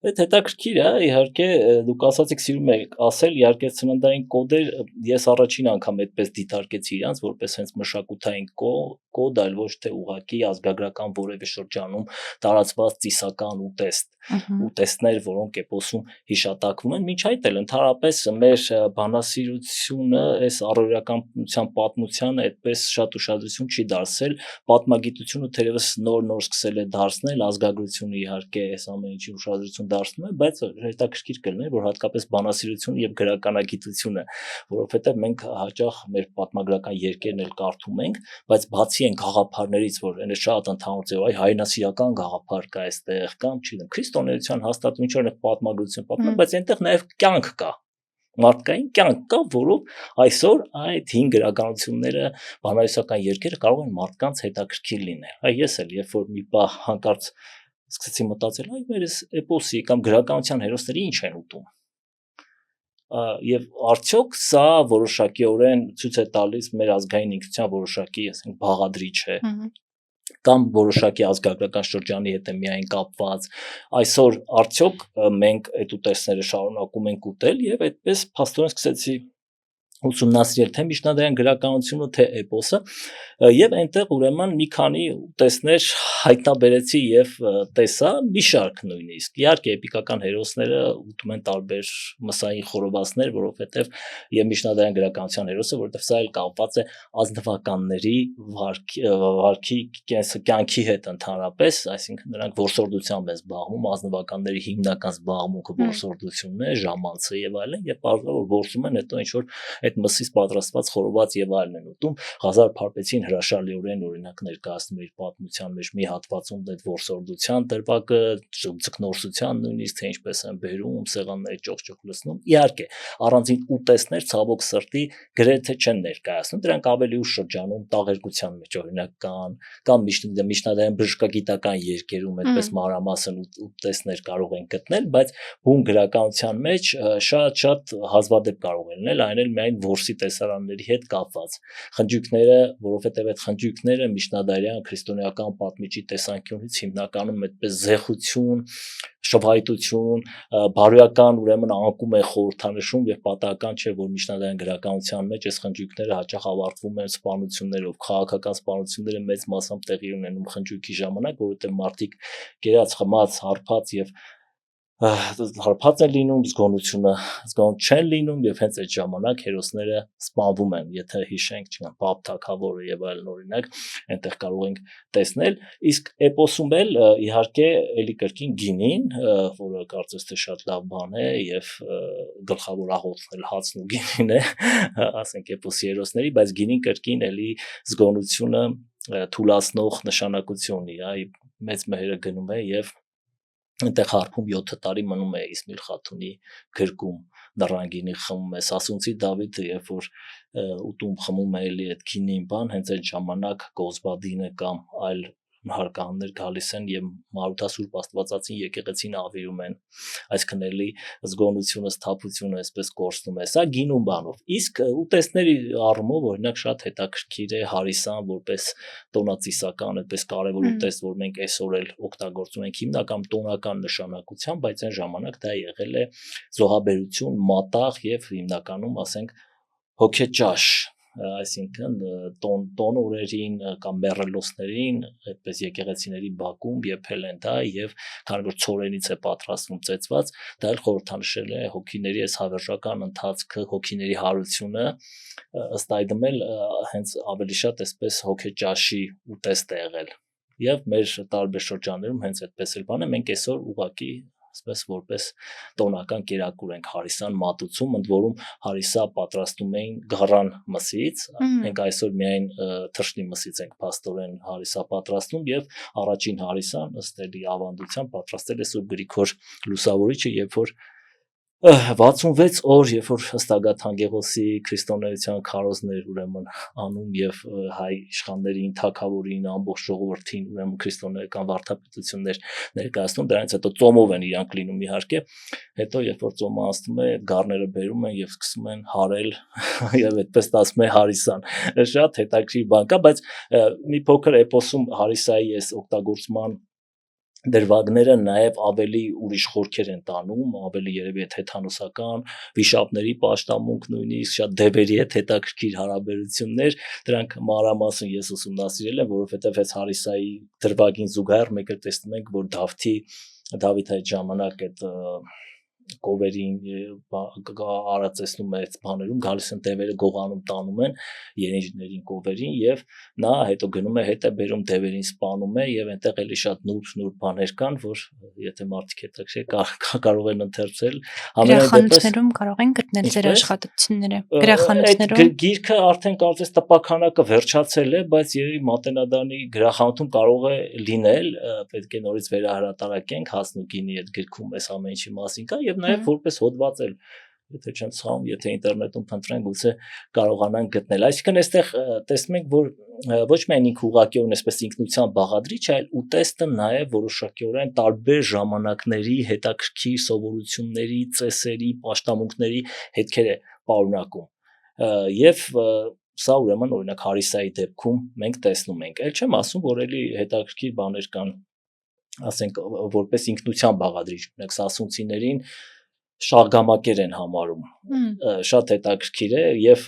Այդ հետաքրքիր է, իհարկե դուք ասացիք սիրում եք ասել, իհարկե սննդային կոդեր ես առաջին անգամ այդպես դիտարկեցի իրանց որպես հենց մշակութային կոդ, այլ ոչ թե ուղղակի ազգագրական որևէ շրջանում տարածված ծիսական ուտեստներ, որոնք էպոսում հիշատակվում են, մինչ այդ էլ ընդհանրապես մեր բանասիրությունը այս առօրյականության պատմությանը այդպես շատ ուշադրություն չի դարձել, պատմագիտությունը թերևս նոր սկսել է դարձնել, ազգագրությունը իհարկե այս ամեն ինչի ուշադրություն դարձնում է, բայց հետաքրքիր կլիներ, որ հատկապես բանասիրությունը եւ գրականագիտությունը, որովհետեւ մենք հաճախ մեր պատմագրական երկերն էլ կարդում ենք, բայց բացի այն գաղափարներից, որ այն շատ ընդհանուր ձև, այ հայրենասիրական գաղափար կա այստեղ, կամ չգիտեմ, քրիստոնեության հաստատում ինչ որ պատմագրություն պատմում, բայց այնտեղ նաեւ կյանք կա։ Մարդկային կյանք կա, որով այսօր այդ հին գրականությունները, բանահյուսական երկերը կարող են մարդկանց հետաքրքիր լինել։ Այ ես էլ երբ որ մի պահ հանկարծ սկսեցի մտածել, այ մեր էպոսի կամ գրականության հերոսների ինչ են ուտում։ Եվ արդյոք սա որոշակիորեն ցույց է տալիս մեր ազգային ինքնության որոշակի, ասենք, բաղադրիչ է կամ որոշակի ազգագրական շրջանի հետ է միայն կապված, այսօր արդյոք մենք այդ ուտեստները շարունակում ենք ուտել եւ այդպես փաստորեն սկսեցի ուսումնասիրել թե միջնադարյան գրականությունը, թե էպոսը եւ այնտեղ ուրեմն մի քանի ուտեստներ հայտնաբերեցի եւ տեսա մի շարք նույնիսկ իհարկե էպիկական հերոսները ուտում են տարբեր մսային խորովածներ, որովհետեւ եւ միջնադարյան գրականության հերոսը, որովհետեւ սա էլ կապված է ազնվականների վարքի կյանքի հետ ընդհանրապես, այսինքն նրանք որսորդությամբ են զբաղվում, ազնվականների հիմնական զբաղմունքը որսորդությունն է, ժամանցը եւ այլն, եւ բարձր որ որսում են, հետո ինչ որ այդ մսից պատրաստված խորոված եւ այլն են ուտում։ Ղազար Փարպեցին հրաշալիորեն օրինակ ներկայացնում իր պատմության մեջ մի հատվածում այդ որսորդության դրվագը, ձկնորսության նույնիսկ թե ինչպես են բերում, սեղանների ճոխճոխ լցնում։ Իհարկե, առանձին ուտեստներ ցավոք սրտի գրեթե չեն ներկայացնում, դրանք ավելի ուշ շրջանում տաղերկության մեջ օրինակ կան, կամ միջնադարյան բժշկագիտական երկերում այդպես մանրամասն ուտեստներ կարող են գտնել, բայց բուն գրականության մեջ շատ հազվադեպ կարող են լինել, այն էլ միայն որսի տեսարանների հետ կապված խնջույքները, որովհետև այդ խնջույքները միջնադարյան քրիստոնեական պատմիչի տեսանկյունից հիմնականում այդպես զեղություն, շվայտություն, բարոյական ուրեմն անկում է խորհրդանշում եւ պատահական չէ, որ միջնադարյան գրականության մեջ այս խնջույքները հաճախ ավարտվում են սպանություններով, քաղաքական սպանությունները մեծ մասամբ տեղի ունենում խնջույքի ժամանակ, որովհետև մարդիկ կերած, խմած, հարբած եւ հարբած են լինում, զգոն չեն լինում եւ հենց այդ ժամանակ հերոսները սպանվում են, եթե հիշենք, չգիտեմ, Պապ Թագավորը եւ այլն օրինակ, այնտեղ կարող ենք տեսնել, իսկ էպոսում էլ իհարկե էլի կրկին գինին, որը կարծես թե շատ լավ բան է եւ գլխավոր աղոթն էլ հացն ու գինին է, ասենք էպոսի հերոսների, բայց գինին կրկին էլի զգոնությունը թուլացնող նշանակություն ունի, այ մեծ մհերը գնում է եւ այնտեղ հարբում 7 տարի մնում է Իսմիլ Խաթունի գրկում նռանգինի խմում է Սասունցի Դավիթը երբ որ ուտում խմում է էլի այդ գինին բան հենց այդ ժամանակ Գոզբադինը կամ այլ հարկահաններ գալիս են եւ Մարութասուրբ Աստվածածին եկեղեցին ավիրում են այսքան էլի զգոնությունը սթափությունը այսպես կորցնում է սա գինուն բանով իսկ ուտեստների առումով օրինակ շատ հետաքրքիր է հարիսան որպես տոնածիսական այդպես կարևոր ուտեստ որ մենք այսօր էլ օգտագործում ենք հիմնական տոնական նշանակությամբ բայց այն ժամանակ դա եղել է զոհաբերություն մատաղ եւ հիմնականում ասենք հոգեճաշ այսինքն տոն օրերին կամ մեռելոսներին այդպես եկեղեցիների բակում եփել են դա եւ քանի որ ծորենից է պատրաստվում ծեծված դա էլ խորհրդանշել է հոգիների այս հավերժական ընթացքը հոգիների հարությունը ըստ այդմ էլ հենց ավելի շատ այսպես հոգեճաշի ուտեստ է եղել եւ մեր տարբեր շրջաններում հենց այդպես էլ բան է մենք այսօր ուղղակի ասես որպես տոնական կերակուր ենք հարիսան մատուցում, ընդ որում հարիսա պատրաստում էին գառան մսից, մենք այսօր միայն թռչնի մսից ենք փաստորեն հարիսա պատրաստում եւ առաջին հարիսան ըստ էլի ավանդության պատրաստել է Սուրբ Գրիգոր Լուսավորիչը, երբ որ 66 օր, երբ որ հստակად Հանգեղոսի քրիստոնեության քարոզներ ուրեմն անում եւ հայ իշխաններին, թագավորին, ամբողջ ժողովրդին ուրեմն քրիստոնեական վարդապետություններ ներկայացնում, դրանից հետո ծոմով են իրանք լինում իհարկե, հետո երբ որ ծոմը անցնում է, գառները բերում են եւ սկսում են հարել եւ այդպես ասում է հարիսան։ Շատ հետաքրքիր բան կա, բայց մի փոքր էպոսում հարիսայի այս օգտագործման դրվագները նաև ավելի ուրիշ խորքեր են տանում, ավելի երևի թեթանոսական, վիշապների պաշտամունք նույնիսկ շատ դեպերի հետ հետաքրքիր հարաբերություններ, դրանք մանրամասն ես ուսումնասիրել եմ, որովհետև այս հարիսայի դրվագին զուգահեռ մեկ էլ տեսնում ենք, որ Դավիթ այդ ժամանակ այդ կովերին արածեցնում է այդ բաներում, գալիս են դևերը գողանում տանում են երինջներին կովերին եւ նա հետո գնում է հետ է բերում դևերին սպանում է եւ այնտեղ էլի շատ նուրբ բաներ կան, որ եթե մարդիկ հետաքրքիր կարող են ընթերցել գրախանութներում կարող են գտնել ձեր աշխատությունները գրախանութներում գիրքը արդեն կարծես տպականակը վերջացել է, բայց երևի Մատենադանի գրախանութում կարող է լինել, պետք է նորից վերահրատարակենք Հասնուկինի այդ գրքում այս ամեն ինչի մասին կա եւ նաև որպես հոդված էլ եթե չեմ սխալվում, եթե ինտերնետում փնտրեն, գուցե կարողանան գտնել։ Այսինքն այստեղ տեսնում ենք, որ ոչ միայն ինքը ուղղակիորեն այսպես ինքնության բաղադրիչ, այլ ուտեստը նաև որոշակիորեն տարբեր ժամանակների հետաքրքիր սովորությունների, ծեսերի, պաշտամունքների հետքեր է պարունակում։ Եվ սա ուրեմն օրինակ Հարիսայի դեպքում մենք տեսնում ենք։ Էլ չեմ ասում, որ էլի հետաքրքիր բաներ կան, ասենք որպես ինքնության բաղադրիչ, ունեք սասունցիներին շաղգամակեր են համարում, շատ հետաքրքիր է եւ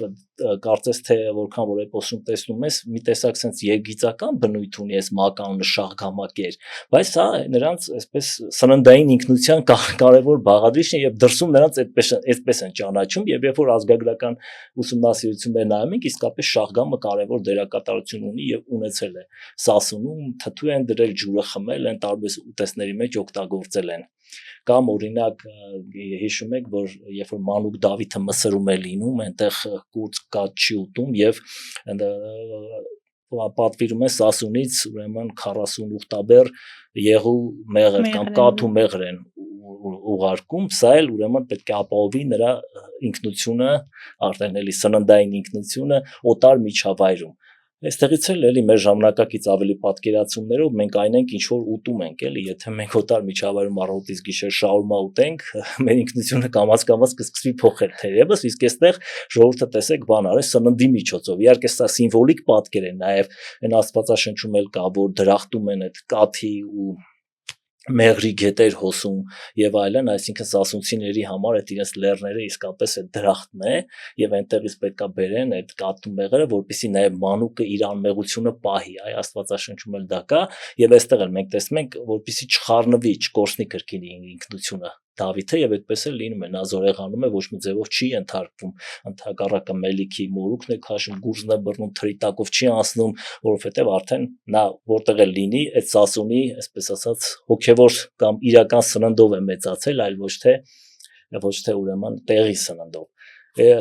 կարծես թե որքան որ էպոսում տեսնում ես մի տեսակ sense երգիծական բնույթ ունի այս մականունը շաղգամակեր, բայց սա նրանց այսպես սննդային ինքնության կարևոր բաղադրիչն է եւ դրսում նրանց այդպես են ճանաչում եւ երբ որ ազգագրական ուսումնասիրություններ նայում ենք իսկապես շաղգամը կարևոր դերակատարություն ունի եւ ունեցել է սասունում, թթու են դրել, ջուրը խմել են, տարբեր ուտեստների մեջ օգտագործել են։ Կամ օրինակ հիշում եք, որ երբ որ Մանուկ Դավիթը Մսրում է լինում, այնտեղ կուրծ կաթ չի ուտում եւ պատվիրում է Սասունից ուրեմն 40 ուխտաբեր եղու մեղր կամ կաթ ու մեղր են ուղարկում, սա էլ ուրեմն պետք է ապահովի նրա ինքնությունը, արդեն էլի սննդային ինքնությունը օտար միջավայրում։ Այստեղից էլ էլի մեր ժամանակակից ավելի պատկերացումներով մենք այն ենք ինչ որ ուտում ենք, էլի, եթե մենք օտար միջավայրում առավոտից գիշեր շաուրմա ուտենք, մեր ինքնությունը կամաց կսկսվի փոխել թերևս, իսկ այստեղ ժողովուրդը տեսեք բան արել սննդի միջոցով։ Իհարկե սա սիմվոլիկ պատկեր է, նաև այն Աստվածաշնչում էլ կա, որ դրախտում են այդ կաթի ու մեղրի գետեր հոսում եւ այլն, այսինքն սասունցիների համար այդ իրենց լեռները իսկապես այդ դրախտն է եւ այնտեղից պետքա բերեն այդ կաթու մեղրը, որպեսզի նաեւ մանուկը իր անմեղությունը պահի, այ Աստվածաշնչում էլ դա կա եւ այստեղ էլ մենք տեսնում ենք, որպեսզի չխառնվի, չկորցնի կրկին ինքնությունը Դավիթը եւ այդպես էլ լինում է, նա զորեղանում է, ոչ մի ձևով չի ենթարկվում, ընդհակառակը մելիքի մորուքն է քաշում, գուրզն է բռնում, թրիտակով չի անցնում, որովհետեւ արդեն նա որտեղ էլ լինի, այդ սասունի, այսպես ասած, հոգեվոր կամ իրական սննդով է մեծացել, այլ ոչ թե ուրեմն տեղի սննդով։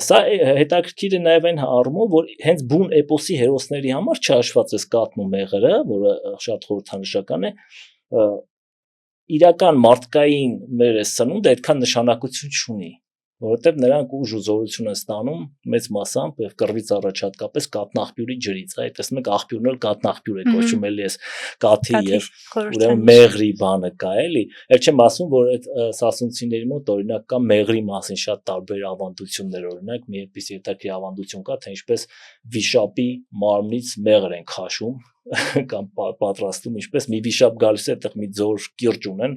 Սա հետաքրքիր է նաև այն առումով, որ հենց բուն էպոսի հերոսների համար չհաշված է կաթն ու մեղրը, որը շատ խորհրդանշական է, իրական մարդկային մեր սնունդը այդքան նշանակություն չունի, որովհետև նրանք ուժ ու զորություն են ստանում մեծ մասամբ եւ կռվից առաջ հատկապես կաթնաղբյուրի ջրից, այ տեսնում եք աղբյուրն էլ կաթնաղբյուր է կոչվում էլի էս կաթի եւ ուրեմն մեղրի բանը կա էլի, ել չեմ ասում որ այդ սասունցիների մոտ օրինակ կա մեղրի մասին շատ տարբեր ավանդություններ, օրինակ մի այդպիսի հետաքրքիր ավանդություն կա, թե ինչպես վիշապի մարմնից մեղր են քաշում կամ պատրաստում, ինչպես մի վիշապ գալիս է այդտեղ մի ձոր կիրճ ունեն,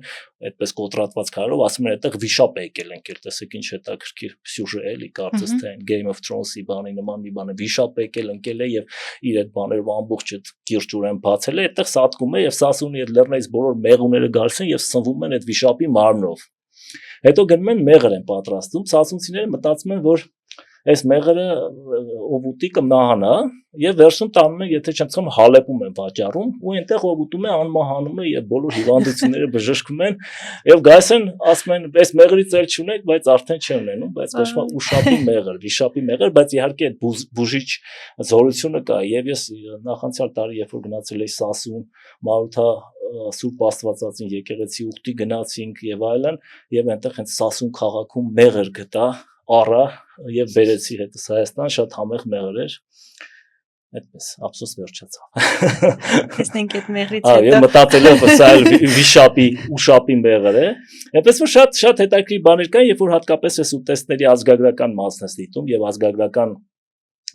այդպես կոտրատված քարով, ասում են այդտեղ վիշապ է եկել ընկել, տեսեք ինչ հետաքրքիր սյուժե էլի, կարծես թե Game of Thrones-ի բանի նման մի բան է, վիշապ է եկել ընկել է եւ իր այդ բաներով ամբողջ այդ կիրճ ուրեմն բացել է, այդտեղ սատկում է եւ Սասունի այդ լեռներից բոլոր մեղուները գալիս են եւ սնվում են այդ վիշապի մարմնով։ Հետո գնում են մեղր են պատրաստում, սասունցիները մտածում են, որ այս մեղրը ով ուտի կմահանա եւ վերջում տանում են, եթե չեմ ցքում հալեպում են վաճառում ու այնտեղ ով ուտում է անմահանում է եւ բոլոր հիվանդությունները բժշկվում են եւ գայս են ասում են այս մեղրից էլ չունեք, բայց արդեն չեն ունենում, բայց կոչվում է ուշապի մեղր, վիշապի մեղր, բայց իհարկե այդ բուժիչ զորությունը կա եւ ես նախանցյալ տարի երբ որ գնացել էի Սասուն, Մարութա Սուրբ Աստվածածին եկեղեցի ուխտի գնացինք եւ այլն եւ այնտեղ հենց Սասուն քաղաքում մեղր գտա առա եւ բերեցի հետս Հայաստան, շատ համեղ մեղր էր, այդպես ափսոս վերջացավ։ Տեսնենք այդ մեղրից հետո։ Եվ մտածել եմ, սա էլ վիշապի ուշապի մեղր է։ Այնպես որ շատ հետաքրքիր բաներ կան, երբ որ հատկապես այս ուտեստների ազգագրական մասն է դիտում եւ ազգագրական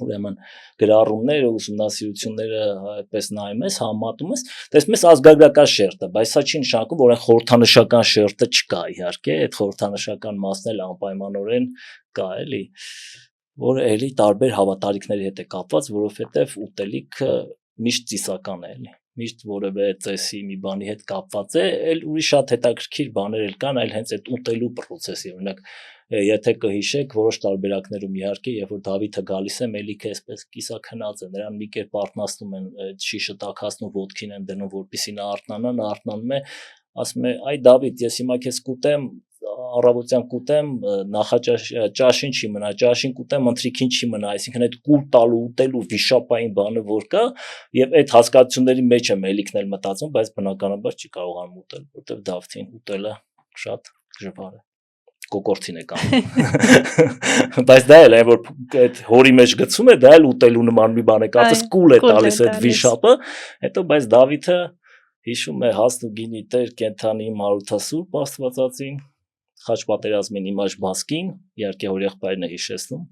ուրեմն գրառումները, ուսումնասիրությունները այդպես նայում ես, համատում ես, տեսնում ես ազգագրական շերտը, բայց սա չի նշանակում, որ այն խորհրդանշական շերտը չկա, իհարկե, այդ խորհրդանշական մասն էլ անպայմանորեն կա, էլի, որը էլի տարբեր հավատարիքների հետ է կապված, որովհետև ուտելիքը միշտ ծիսական է, էլի, միշտ որևէ ծեսի մի բանի հետ կապված է, էլ ուրիշ շատ հետաքրքիր բաներ էլ կան, այլ հենց այդ ուտելու process-ի, օրինակ եթե կհիշեք որոշ տարբերակներում իհարկե երբ որ Դավիթը գալիս է մելիքը այսպես կիսաքնած է նրան մի կերպ արթնացնում են շիշը տաքացնում ոտքին են դնում որպեսզի նա արթնանա նա արթնանում է ասում է այ Դավիթ ես հիմա քեզ կուտեմ առավոտյան կուտեմ ճաշին չի մնա ճաշին կուտեմ ընթրիքին չի մնա այսինքն այդ կուլ տալու ուտելու վիշապային բանը որ կա եւ այդ հասկացությունների մեջ է մելիքն էլ մտածում բայց բնականաբար չի կարողանում ուտել որտեվ Դավթին ուտելը շատ դժվար է կոկորտին է կանում։ Բայց դա էլ է, որ այդ հորի մեջ գցում է, դա էլ ուտելու նման մի բան է, կարծես կուլ է տալիս այդ վիշապը, հետո բայց Դավիթը հիշում է հաստ ու գինի Տեր կենթանի Մարութասուրբ Աստվածածին, խաչ պատերազմին իմաչ բասկին, իհարկե հոր եղբայրն է հիշեցնում,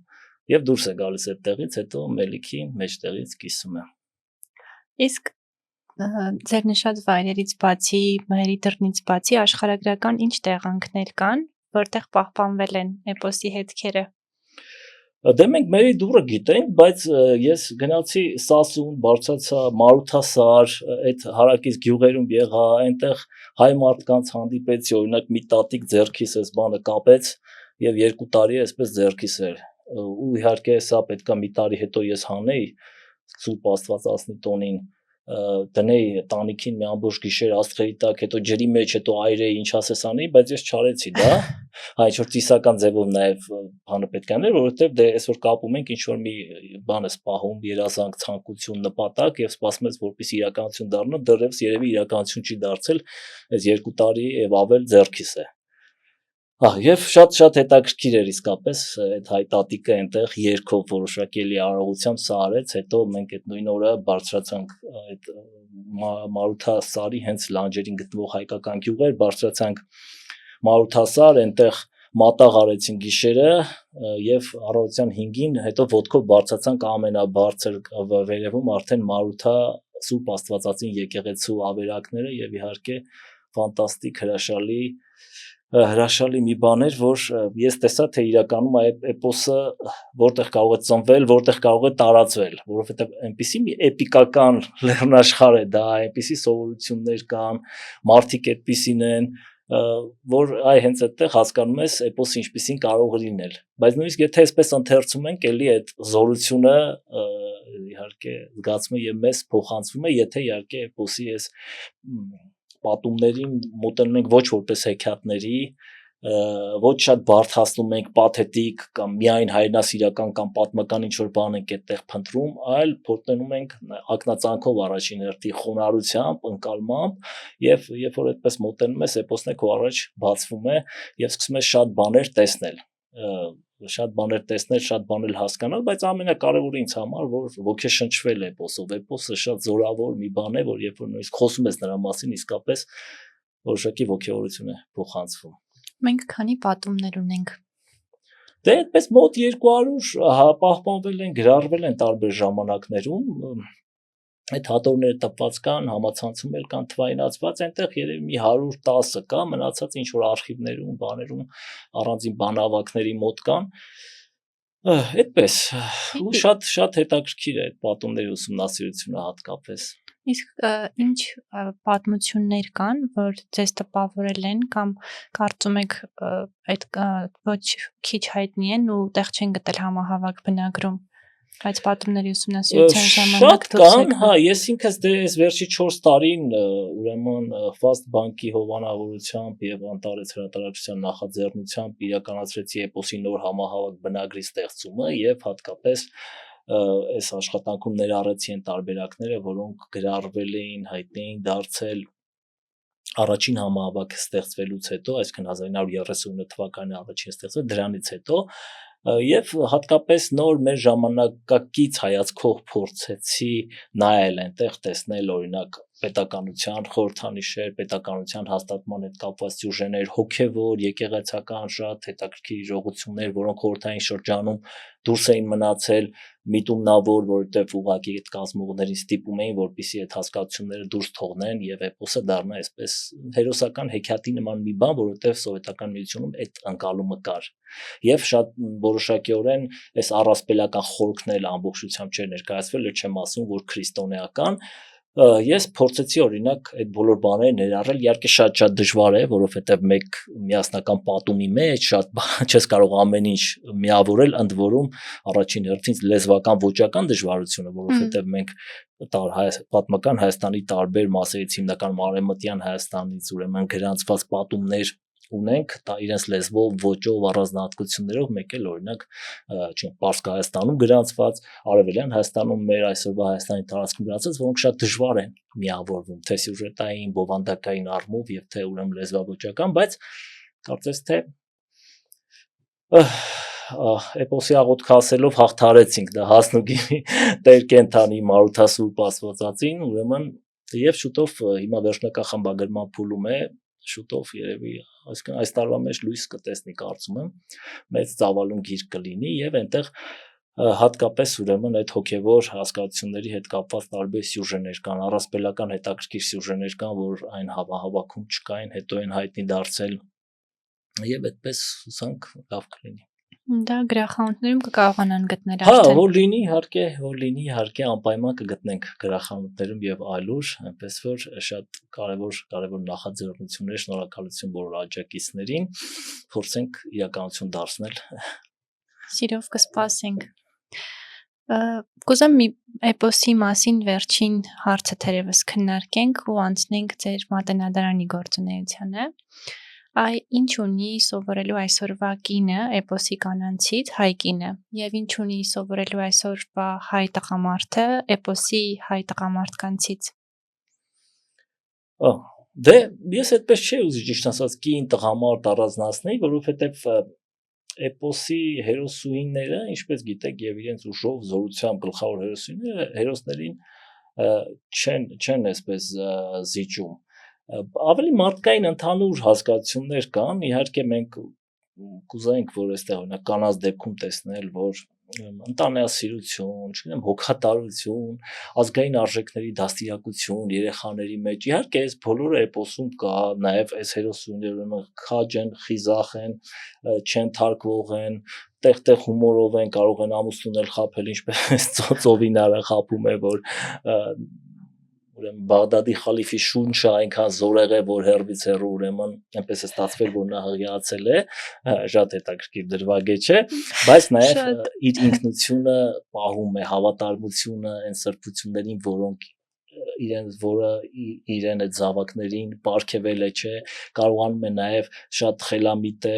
եւ դուրս է գալիս այդտեղից, հետո մելիքի մեջտեղից կիսում է։ Իսկ ձեր նշած վայրերից բացի, մայրի դռնից բացի աշխարհագրական ինչ տեղանքներ կան, որտեղ պահպանվել են էպոսի հետքերը։ Դե մենք մերի դուրը գիտենք, բայց ես գնացի Սասուն, բարձրացա Մարութասար, այդ հարակից գյուղերում եղա, այնտեղ հայ մարդկանց հանդիպեցի, օրինակ մի տատիկ ձեռքիս էս բանը կապեց եւ 2 տարի էսպես ձեռքիս էր։ Ու իհարկե սա պետքա մի տարի հետո ես հանեի Սուրբ Աստվածածնի տոնին, դնեի տանիքին մի ամբողջ գիշեր աստղերի տակ, հետո ջրի մեջ, հետո այրեի, ինչ ասես անեի, բայց ես չարեցի դա։ Ինչ որ ծիսական ձևով նաև բանը պետք է աներ, որովհետև դե այսօր կապում ենք ինչ որ մի բան էս պահում, երազանք, ցանկություն, նպատակ եւ սպասում ես որպես իրականություն դառնա, դեռևս երևի իրականություն չի դարձել, այս 2 տարի եւ ավել ձեռքիս է։ Եվ շատ հետաքրքիր էր իսկապես այդ հայ տատիկը այնտեղ երկով որոշակի արարողությամբ սա արեց, հետո մենք այդ նույն օրը բարձրացանք այդ Մարութասարի հենց լանջերին գտնվող հայկական գյուղեր, բարձրացանք Մարութասար, այնտեղ մատաղ արեցին գիշերը եւ առավոտյան 5-ին հետո ոտքով բարձրացանք ամենաբարձր վերևում արդեն Մարութա Սուրբ Աստվածածին եկեղեցու ավերակները եւ իհարկե ֆանտաստիկ հրաշալի մի բան էր, որ ես տեսա, թե իրականում այդ էպոսը որտեղ կարող է ծնվել, որտեղ կարող է տարածվել, որովհետև այնպիսի մի էպիկական լեռնաշխարհ է դա, այնպիսի սովորություններ կան, մարդիկ այդպիսին են, որ հենց այդտեղ հասկանում ես էպոսը ինչպիսին կարող է լինել։ Բայց նույնիսկ եթե այսպես ընթերցում ենք, էլի այդ զորությունը իհարկե զգացվում է եւ մեզ փոխանցվում է, եթե իհարկե էպոսի այս պատումներին մոտենում ենք ոչ որպես հեքիաթների, ոչ շատ բարդացնում ենք պաթետիկ կամ միայն հայրենասիրական կամ պատմական ինչ-որ բան ենք այդտեղ փնտրում, այլ փորձում ենք ակնածանքով առաջին հերթին խոնարհությամբ, ընկալմամբ եւ երբ որ այդպես մոտենում ես, էպոսն է քո առաջ բացվում է եւ սկսում ես շատ բաներ տեսնել, շատ բաներ հասկանալ, բայց ամենակարևորը ինձ համար, որ ոգեշնչվել է էպոսով, էպոսը շատ զորավոր մի բան է, որ երբ որ նույնիսկ խոսում ես նրա մասին, իսկապես որոշակի ոգևորություն է փոխանցվում։ Մենք քանի պատումներ ունենք։ Դե այդպես մոտ 200 պահպանվել են, գրառվել են տարբեր ժամանակներում, այդ հատորները տպված կան, համացանցում էլ կան թվայինացված, այնտեղ երևի մի 110 կա, մնացած ինչ որ արխիվներում, բաներում, առանձին բանավակների մոտ կան, այդպես, ու շատ հետաքրքիր է այդ պատումների ուսումնասիրությունը հատկապես։ Իսկ ինչ պատմություններ կան, որ ձեզ տպավորել են կամ կարծում եք այդ ոչ քիչ հայտնի են ու տեղ չեն գտել համահավաք բնագրում, բայց պատումների ուսումնասիրության ժամանակ դուրս եկան, ես ինքս դե այս վերջի 4 տարին ուրեմն Fast Bank-ի հովանավորությամբ եւ Անտարես հրատարակչության նախաձեռնությամբ իրականացրեցի էպոսի նոր համահավաք բնագրի ստեղծումը եւ հատկապես այս աշխատանքում ներառեցի այն տարբերակները, որոնք գրառվել էին, հայտնի էին դարձել առաջին համահավաքը ստեղծվելուց հետո, այսինքն 1939 թվականին առաջին ստեղծվել, դրանից հետո եւ հատկապես նոր մեր ժամանակակից հայացքով փորձեցի նայել այնտեղ, տեսնել օրինակ պետականության խորհրդանիշեր, պետականության հաստատման հետ կապված սյուժեներ, հոգեվոր, եկեղեցական շատ հետաքրքիր իրողություններ, որոնք խորհրդային շրջանում դուրս էին մնացել, միտումնավոր, որովհետև ուղղակի այդ կազմողներին ստիպում էին, որպեսզի այդ հասկացությունները դուրս թողնեն եւ էպոսը դառնա այսպես հերոսական հեքիաթի նման մի բան, որովհետև սովետական միությունում այդ ընկալումը կար։ Եվ շատ որոշակիորեն այս առասպելական խորքն էլ ամբողջությամբ չէր ներկայացվել, չեմ ասում, որ քրիստոնեական ես փորձեցի օրինակ այդ բոլոր բաները ներառել, իհարկե շատ դժվար է, որովհետև մեկ միասնական պատումի մեջ շատ չես կարող ամեն ինչ միավորել, ընդ որում առաջին հերթին լեզվական ոճական դժվարությունը, որովհետև մենք պատմական Հայաստանի տարբեր մասերից, հիմնական արևմտյան Հայաստանից ուրեմն գրանցված պատումներ ունենք, դա իրենց լեզվով, ոճով, առանձնահատկություններով, մեկ էլ օրինակ Պարսկ Հայաստանում գրանցված, Արևելյան Հայաստանում, մեր այսօրվա Հայաստանի տարածքում գրանցված, որոնք շատ դժվար են միավորվում, թե սյուժետային, բովանդակային առումով եւ թե ուրեմն լեզվավոճական, բայց կարծես թե Էպոսի աղոթքը ասելով հաղթարեցինք դա Հասնուկի Տեր կենթանի Մարութասուրբ Աստվածածին, ուրեմն եւ շուտով հիմա վերջնական խմբագրման փուլում է, շուտով երևի այսինքն այս տարվա մեջ լույս կտեսնի կարծում եմ, մեծ ծավալուն գիրք կլինի եւ այնտեղ հատկապես ուրեմն այդ հոգեվոր հասկացությունների հետ կապված տարբեր սյուժեներ կան, առասպելական հետաքրքիր սյուժեներ կան, որ այն հավաքում չկային, հետո են հայտնի դարձել եւ այդպես հուսանք լավ կլինի։ Դա գրախանութներում կկարողանան գտնել Հա, արդեն։ որ լինի իհարկե անպայման կգտնենք գրախանութներում եւ այլուր, այնպես որ շատ կարևոր նախաձեռնություններ, շնորհակալություն բոլոր աջակիցներին, փորձենք իրականություն դարձնել։ Սիրով կսպասենք։ Կուզեմ մի էպոսի մասին վերջին հարցը թերևս քննարկենք ու անցնենք ձեր մատենադարանի գործունեությանը։ Ինչ ունի սովորելու այսօրվա կինը էպոսի կանանցից, հայ կինը, եւ ինչ ունի սովորելու այսօրվա հայ տղամարդը էպոսի հայ տղամարդկանցից։ Դե ես այդպես չի ուզի ճիշտ ասած կին տղամարդ առանձնացնեի, որովհետեւ էպոսի հերոսուհիները, ինչպես գիտեք, եւ իրենց ուժով, զորությամբ գլխավոր հերոսներին չեն այսպես զիջում։ Ավելի մարդկային ընդհանուր հասկացություններ կան, իհարկե մենք կուզենք, որ այստեղ օրինակ կանանց դեպքում տեսնել, որ ընտանեկան չգիտեմ, հոգատարություն, ազգային արժեքների դաստիարակություն երեխաների մեջ։ Իհարկե, այս բոլորը էպոսում կա, նաև այս հերոսուհիները քաջ են, խիզախ են, չեն թարգվող են, տեղ-տեղ հումորով են, կարող են ամուսնունել խաբել, ինչպես Ծովինարը խաբում է, որ ուրեմն Բաղդադի խալիֆի շունչը այնքան զորեղ է, որ հեռվից հեռու ուրեմն այնպես է ստացվել, որ նա հղիացել է, շատ հետաքրքիր դրվագետ չէ, բայց նաև իր ինքնությունը պահում է, հավատարմությունը այն սրբություններին, որոնք իրեն այդ զավակներին պարգևել է, չէ, կարողանում է նաև շատ խելամիտ է,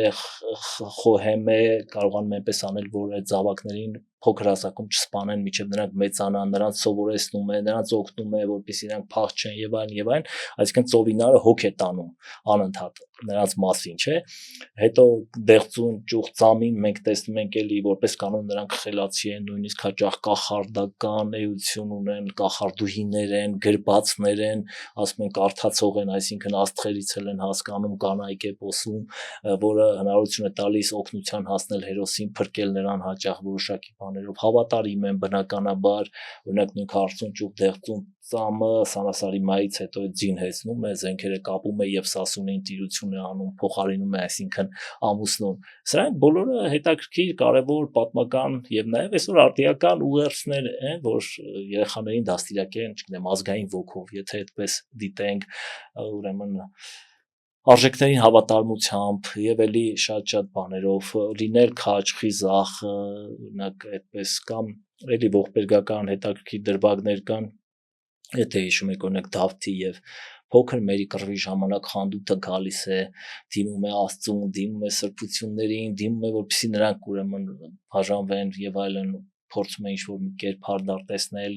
խոհեմ է, կարողանում է այնպես անել, որ այդ զավակներին փոքր հասակում չսպանեն, մինչև նրանք մեծանան, նրանց սովորեցնում է, նրանց օգնում է, որպեսզի նրանք փախչեն եւ այլն, այսինքն Ծովինարը հոգ է տանում անընդհատ նրանց մասին, չէ։ Հետո դեղծուն ճուղ ծամին մենք տեսնում ենք էլի որպես կանոն նրանք խելացի են, նույնիսկ հաճախ կախարդական էություն ունեն, կախարդուհիներ են, գրբացներ են, ասում են կարդացող են, այսինքն աստղերից են հասկանում կանայք էպոսում, որը հնարավորություն է տալիս օգնության հասնել հերոսին, փրկել նրան հաճախ որոշակի բաներով, հավատարիմ են բնականաբար, օրինակ նույն Քարսուն ճուղ դեղծուն ծամը Սանասարի մայից հետո ձին հեծնում է, զենքերը կապում է եւ Սասունին տիրություն է անում, փոխարինում է, այսինքն ամուսնուն։ Սրանք բոլորը հետաքրքիր, կարևոր, պատմական եւ նաեւ այսօր արտիական ուղերձներ են, որ երեխաներին դաստիարակեն, չգիտեմ, ազգային ոգով, եթե այդպես դիտենք, ուրեմն արժեքներին հավատարմությամբ եւ էլի շատ բաներով լինել քաջ, խիզախ, օրինակ այդպես կամ էլի ողբերգական հետաքրքիր դրվագներ կան, եթե հիշում եք օրինակ Դավթի եւ փոքր Մերի կռվի ժամանակ խանդութը գալիս է, դիմում է Աստծուն, դիմում է սրբություններին, դիմում է որպեսզի նրանք ուրեմն բաժանվեն եւ այլն, փորձում է ինչ-որ մի կերպ հարդար տեսնել,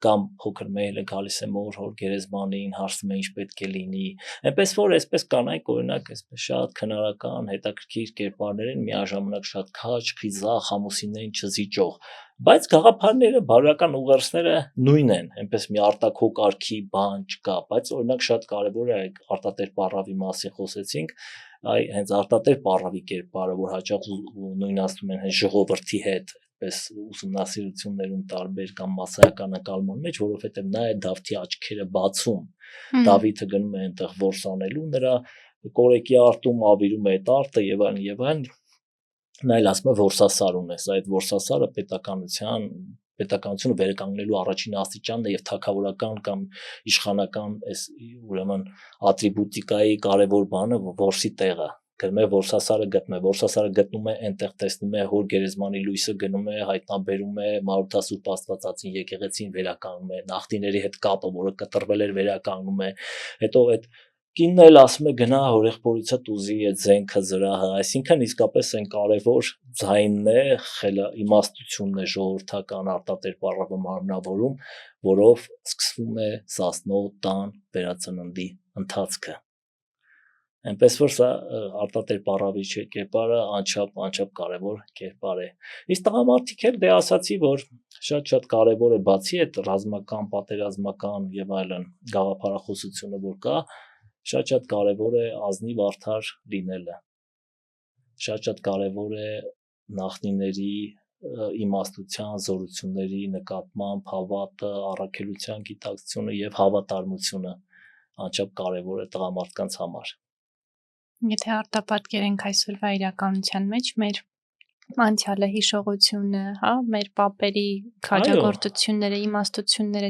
կամ փոքր Մերը գալիս է մոր հոր գերեզմանին, հարցնում է ինչ պետք է լինի, այնպես որ այսպես կանայք օրինակ այսպես շատ քնարական, հետաքրքիր կերպարներ են, միաժամանակ շատ քաջ, խիզախ, ամուսիններին չզիջող, բայց գաղափարները, բարոյական ուղերձները նույնն են, այնպես մի արտաքո կարգի բան չկա, բայց օրինակ շատ կարևոր է արտատեր պարավի մասին խոսեցինք, հենց արտատեր պարավի կերպարը, որ հաճախ նույնացնում են հենց ժողովրդի հետ, պես ուսումնասիրություններում տարբեր կամ մասսայական ընկալման մեջ, որովհետև նա է Դավթի աչքերը բացում, Դավիթը գնում է այնտեղ որս անելու, նրա կորեկի արտում ավիրում է այդ արտը եւ այլն, նա էլ ասում է որսասար ունես, այդ որսասարը պետականությունը վերականգնելու առաջին աստիճանն է եւ թագավորական կամ իշխանական այս ուրեմն ատրիբուտիկայի կարևոր բանը որսի տեղը գնում է որսասարը գտնում է այնտեղ տեսնում է հոր գերեզմանի լույսը գնում է հայտնաբերում է Մարութասուրբ Աստվածածին եկեղեցին վերականգնում է նախտիների հետ կապը որը կտրվել էր վերականգնում է հետո այդ կինն էլ ասում է գնա հորեղբորիցդ ուզի այդ զենքը զրահը այսինքն իսկապես այն կարևոր ձայնն է իմաստությունն է ժողովրդական արտատեր պարավը մարմնավորում որով սկսվում է Սասնո տան վերածննդի ընթացքը Այնպես որ սա արտատեր պարավիչ կերպարը անչափ կարևոր կերպար է։ Իսկ տղամարդիկ էլ դե ասացի, որ շատ կարևոր է բացի այդ ռազմական, պատերազմական եւ այլն գաղափարախոսությունը, որ կա, շատ կարևոր է ազնիվ արդար լինելը։ Շատ կարևոր է նախնիների իմաստության, զորությունների նկատմամբ հավատը, առաքելության գիտակցությունը եւ հավատարմությունը անչափ կարևոր է տղամարդկանց համար։ Եթե արտապատկերենք այսօրվա իրականության մեջ մեր անցյալը, հիշողությունը, հա, մեր պապերի քաջագործությունները, իմաստությունները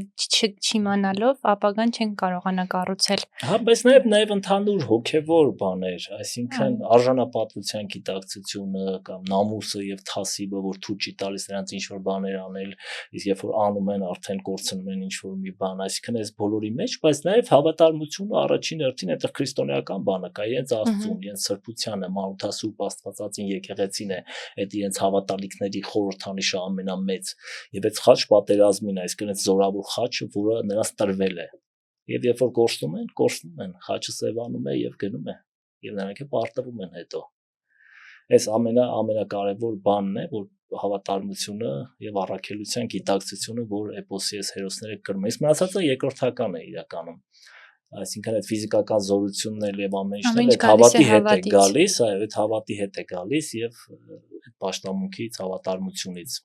չիմանալով, ապագան չեն կարողանա կառուցել։ Հա, բայց նաև ընդհանուր հոգևոր բաներ, այսինքն արժանապատվության գիտակցությունը կամ նամուսը եւ թասիբը, որ թույլ չի տալիս նրանց ինչ-որ բաներ անել, իսկ երբ որ անում են, արդեն կորցնում են ինչ-որ մի բան, այսինքն այս բոլորի մեջ, բայց նաև հավատարմությունը առաջին հերթին այդտեղ քրիստոնեական բանը կա, իրենց Աստծուն, իրենց սրբությանը, Մանութասուրբ Աստվածածին եկեղեցին է, այդ իրենց հավատալիքների խորհրդանիշը ամենամեծ եւ այդ խաչ պատերազմին, այսինքն այդ զորավոր խաչը, որը նրանց տրվել է։ Եվ երբ որ կորցնում են, խաչը սևանում է եւ գնում է, եւ նրանք է պարտվում են հետո։ Այս ամենակարևոր բանն է, որ հավատարմությունը եւ առաքելության գիտակցությունը, որ էպոսի այս հերոսները կրում են։ Իսկ մնացածը երկրորդական է իրականում։ Այսինքն այդ ֆիզիկական զորությունն էլ եւ ամեն ինչն էլ այդ հավատի հետ է գալիս, այո, այդ հավատի հետ է գալիս եւ այդ պաշտամունքից, հավատարմությունից։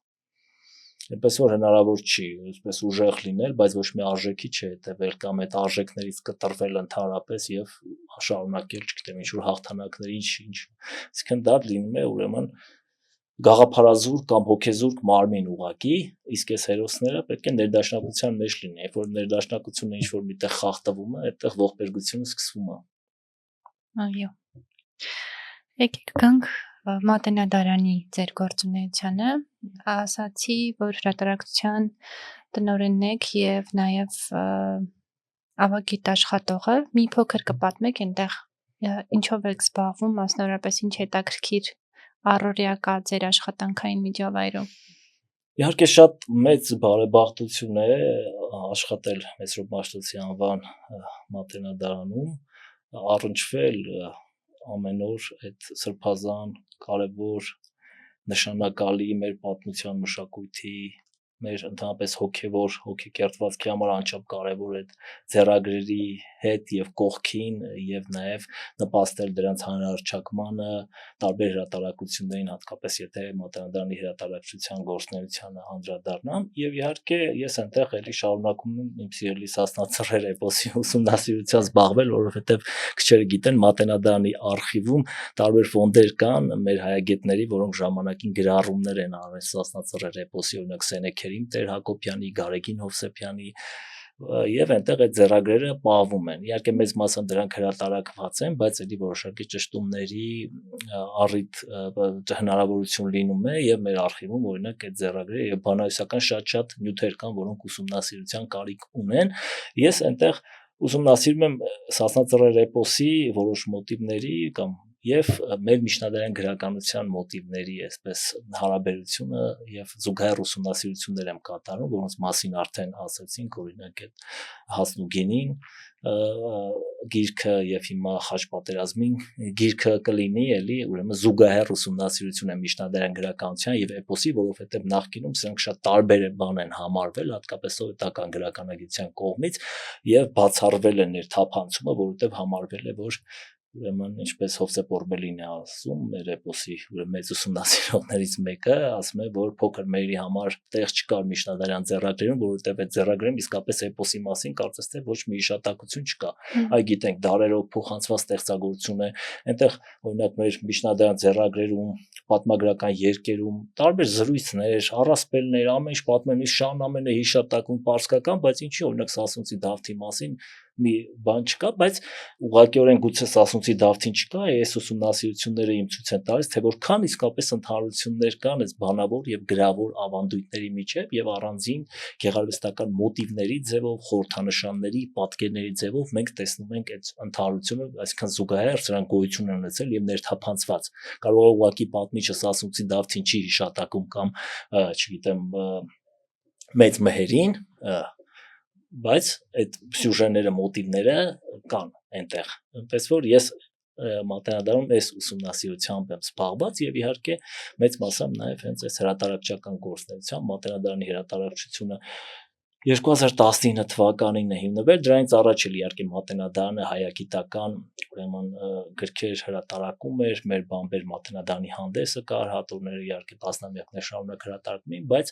Այնպես որ հնարավոր չի, այսպես ուժեղ լինել, բայց ոչ մի արժեքի չհետևել կամ այդ արժեքներից կտրվել ընդհանրապես եւ շարունակել, չգիտեմ, ինչ-որ հաղթանակներ, ինչ։ Այսինքն դա լինում է ուրեմն գաղափարազուրկ կամ հոգեզուրկ մարմին ուղակի, իսկ այս հերոսները պետք է ներդաշնակության մեջ լինեն, երբ որ ներդաշնակությունը ինչ-որ միտեղ խախտվում է, այդտեղ ողբերգությունը սկսվում է։ Այո։ Եկեք գանք Մատենադարանի ձեր գործունեությանը, ասացի, որ հրատարակության տնօրենն եք եւ նաեւ ավագիտ աշխատողը, մի փոքր կպատմեք այնտեղ ինչով եք զբաղվում, մասնավորապես ինչ հետաքրքիր առօրյա կա ձեր աշխատանքային միջավայրում։ Իհարկե շատ մեծ բարեբախտություն է աշխատել Մեսրոպ Մաշտոցի անվան Մատենադարանում, առնչվել ամեն օր այդ սրբազան, կարևոր, նշանակալի մեր պատմության մշակույթի, մեր ընդհանրապես հոգեկերտվածքի համար անչափ կարևոր այդ ձեռագրերի հետ եւ կողքին եւ նաեւ նպաստել դրանց հանրահռչակմանը, տարբեր հրատարակություններին, հատկապես եթե Մատենադարանի հրատարակչության գործունեությանը անդրադառնամ, եւ իհարկե ես այնտեղ էլի շարունակում եմ իմ սիրելի Սասնա Ծռեր էպոսի ուսումնասիրությամբ զբաղվել, որովհետեւ քչերը գիտեն Մատենադարանի արխիվում տարբեր ֆոնդեր կան մեր հայագետների, որոնք ժամանակին գրառումներ են արել Սասնա Ծռեր էպոսի, օրինակ Սենեքերիմ Տեր Հակոբյանի, Գարեգին Հովսեփյանի եւ այնտեղ այդ ձեռագրերը պահվում են։ Իհարկե մեծ մասը դրանք հրատարակված են, բայց ելի որոշակի ճշտումների առիթ հնարավորություն լինում է եւ մեր արխիվում օրինակ այդ ձեռագրերը եւ բանահյուսական շատ նյութեր կան, որոնք ուսումնասիրության կարիք ունեն։ Ես այնտեղ ուսումնասիրում եմ Սասնա Ծռեր էպոսի որոշ մոտիվների կամ եւ մեր միջնադարյան գրականության մոտիվների այսպես հարաբերությունը եւ զուգահեռ ուսումնասիրություններ եմ կատարում, որոնց մասին արդեն ասացինք, օրինակ այդ Հասնուգենին գիրքը եւ հիմա Խաչ պատերազմին գիրքը կլինի էլի, ուրեմն զուգահեռ ուսումնասիրություն է միջնադարյան գրականության եւ էպոսի, որովհետեւ նախկինում սրանք շատ տարբեր բան են համարվել, հատկապես սովետական գրականագիտության կողմից եւ բացառվել են ներթափանցումը, որովհետեւ համարվել է, որ ուրեմն ինչպես Հովսեփ Օրբելին է ասում, մեր էպոսի մեծ ուսումնասիրողներից մեկը, ասում է, որ փոքր մերի համար տեղ չկար միջնադարյան ձեռագրերում, որովհետև այդ ձեռագրերում իսկապես էպոսի մասին կարծես թե ոչ մի հիշատակություն չկա։ Այ գիտենք, դարերով փոխանցված ստեղծագործություն է, այնտեղ օրինակ մեր միջնադարյան ձեռագրերում, պատմագրական երկերում տարբեր զրույցներ, առասպելներ, ամեն ինչ պատմեն, Շահնամեն է հիշատակում պարսկական, բայց ինչի օրինակ Սասունցի Դավթի մասին մի բան չկա, բայց ուղղակիորեն գուցե Սասունցի Դավթին չկա, այս ուսումնասիրությունները իմ ցույց են տալիս, թե որքան իսկապես ընդհանրություններ կան այս բանավոր եւ գրավոր ավանդույթների միջեւ եւ առանձին գեղարվեստական մոտիվների ձևով, խորհրդանշանների, պատկերների ձևով մենք տեսնում ենք այդ ընդհանրությունը, այսինքն զուգահեռ սրանք գոյություն են ունեցել եւ ներթափանցված։ Կարող է ուղղակի պատմիչը Սասունցի Դավթին չի հիշատակում կամ, չգիտեմ, մեծ մհերին, բայց այդ սյուժեները, մոտիվները կան այնտեղ։ Այնպես որ ես մատենադարում այս ուսումնասիրությամբ եմ զբաղված եւ իհարկե մեծ մասամբ նաեւ հենց այս հրատարակչական գործունեությամբ մատենադարանի հրատարակչությունը 2019 թվականին է հիմնվել, դրանից առաջ էլ իհարկե մատենադարանը հայագիտական ուրեմն գրքեր հրատարակում էր, մեր բամբեր մատենադարանի հանդեսը կար, հատորները իհարկե տասնամյակներ շարունակ հրատարակում էին, բայց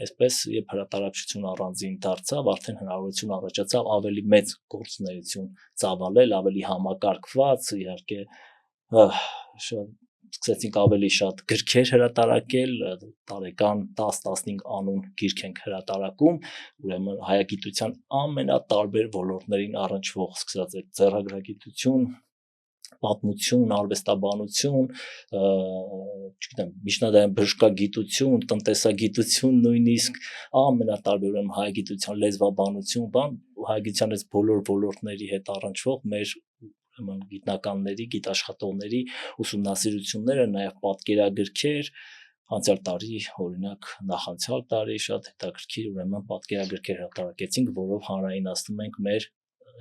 այսպես երբ հրատարակչությունը առանձին դարձավ, արդեն հնարավորություն առաջացավ ավելի մեծ գործունեություն ծավալել, ավելի համակարգված, իհարկե սկսեցինք ավելի շատ գրքեր հրատարակել, տարեկան 10-15 անուն գիրք ենք հրատարակում, ուրեմն հայագիտության ամենատարբեր ոլորտներին առնչվող սկսած այդ ձեռագրագիտություն, պատմություն, արվեստաբանություն, չգիտեմ, միջնադարյան բժշկագիտություն, տնտեսագիտություն, նույնիսկ ամենատարբեր հայագիտության լեզվաբանություն, հայագիտության այս բոլոր ոլորտների հետ առնչվող մեր գիտնականների, գիտաշխատողների ուսումնասիրությունները, նաև պատկերագրքեր, անցյալ տարի, օրինակ, նախանցյալ տարի շատ հետաքրքիր ուրեմն պատկերագրքեր հրատարակեցինք, որով հանրայնացնում ենք մեր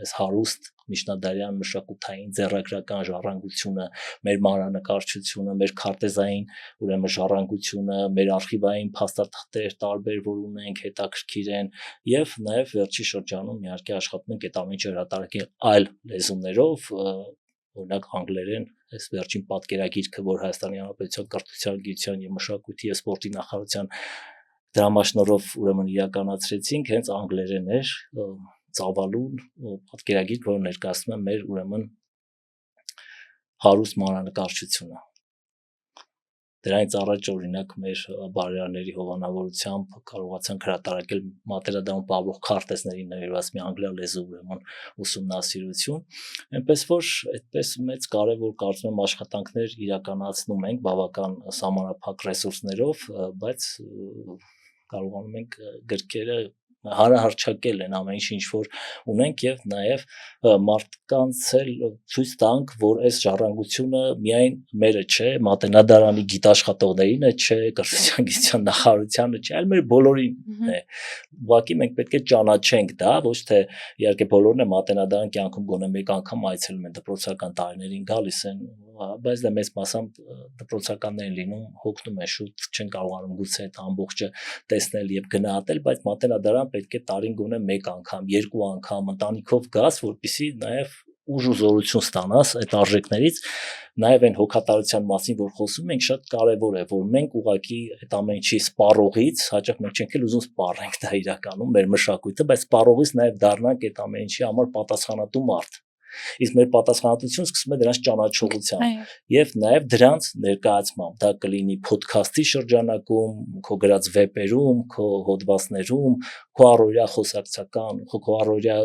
այս հարուստ միջնադարյան մշակութային ձեռագրական ժառանգությունը, մեր մանրանկարչությունը, մեր քարտեզային ուրեմն ժառանգությունը, մեր արխիվային փաստաթղթեր տարբեր, որ ունենք, հետաքրքիր են, եւ նաեւ վերջի շրջանում իհարկե աշխատում ենք այդ ամեն ինչը հրատարակել այլ լեզուներով, օրինակ անգլերեն, այս վերջին պատկերագիրքը, որ Հայաստանի Հանրապետության կրթության, գիտության եւ մշակույթի եւ սպորտի նախարարության դրամաշնորհով ուրեմն իրականացրեցինք, հենց անգլերեն էր, ծավալուն պատկերագիր, որը ներկայացնում է մեր ուրեմն հարուստ մանրանկարչությունը։ Դրանից առաջ օրինակ մեր բարերարների հովանավորությամբ կարողացանք հրատարակել մատենադարում պահվող քարտեզների նվիրված մի անգլիա լեզու ուրեմն ուսումնասիրություն, այնպես որ այդպես մեծ կարևոր կարծում եմ աշխատանքներ իրականացնում ենք բավական սահմանափակ ռեսուրսներով, բայց կարողանում ենք գրքերը հարահրճակել են ամեն ինչ որ ունենք եւ նաեւ մարդկանց էլ ցույց տանք, որ այս ժառանգությունը միայն մերը չէ, մատենադարանի գիտաշխատողներինը չէ, կրթության գիտության նախարարությանը չէ, այլ մեր բոլորին է։ Ուղղակի մենք պետք է ճանաչենք դա, ոչ թե իհարկե բոլորն է մատենադարան կյանքում գոնե մեկ անգամ այցելում են դպրոցական տարիներին գալիս են, բայց դա մեծ մասամբ դպրոցականներն լինում հոգնում են շուտ չեն կարողանում գուցե այդ ամբողջը տեսնել եւ գնահատել, բայց մատենադարան պետք է տարին գոնե մեկ անգամ, երկու անգամ ընտանիքով գաս, որպեսզի նաեւ ուժ ու զորություն ստանաս այդ արժեքներից, նաեւ այն հոգատարության մասին, որ խոսում ենք, շատ կարեւոր է, որ մենք ուղղակի այդ ամեն ինչի սպառողից, հաճախ մենք չենք էլ ուզում սպառենք դա իրականում մեր մշակույթը, բայց սպառողից նաեւ դառնանք այդ ամեն ինչի համար պատասխանատու մարդ։ Իսկ մեր պատասխանատվությունը սկսում է դրանց ճանաչողությամբ եւ նաեւ դրանց ներկայացմամբ, դա կլինի ոդքասթի շրջանակում, քո գրած վեպերում, քո հոդվածներում, քո առօրյա խոսակցական, քո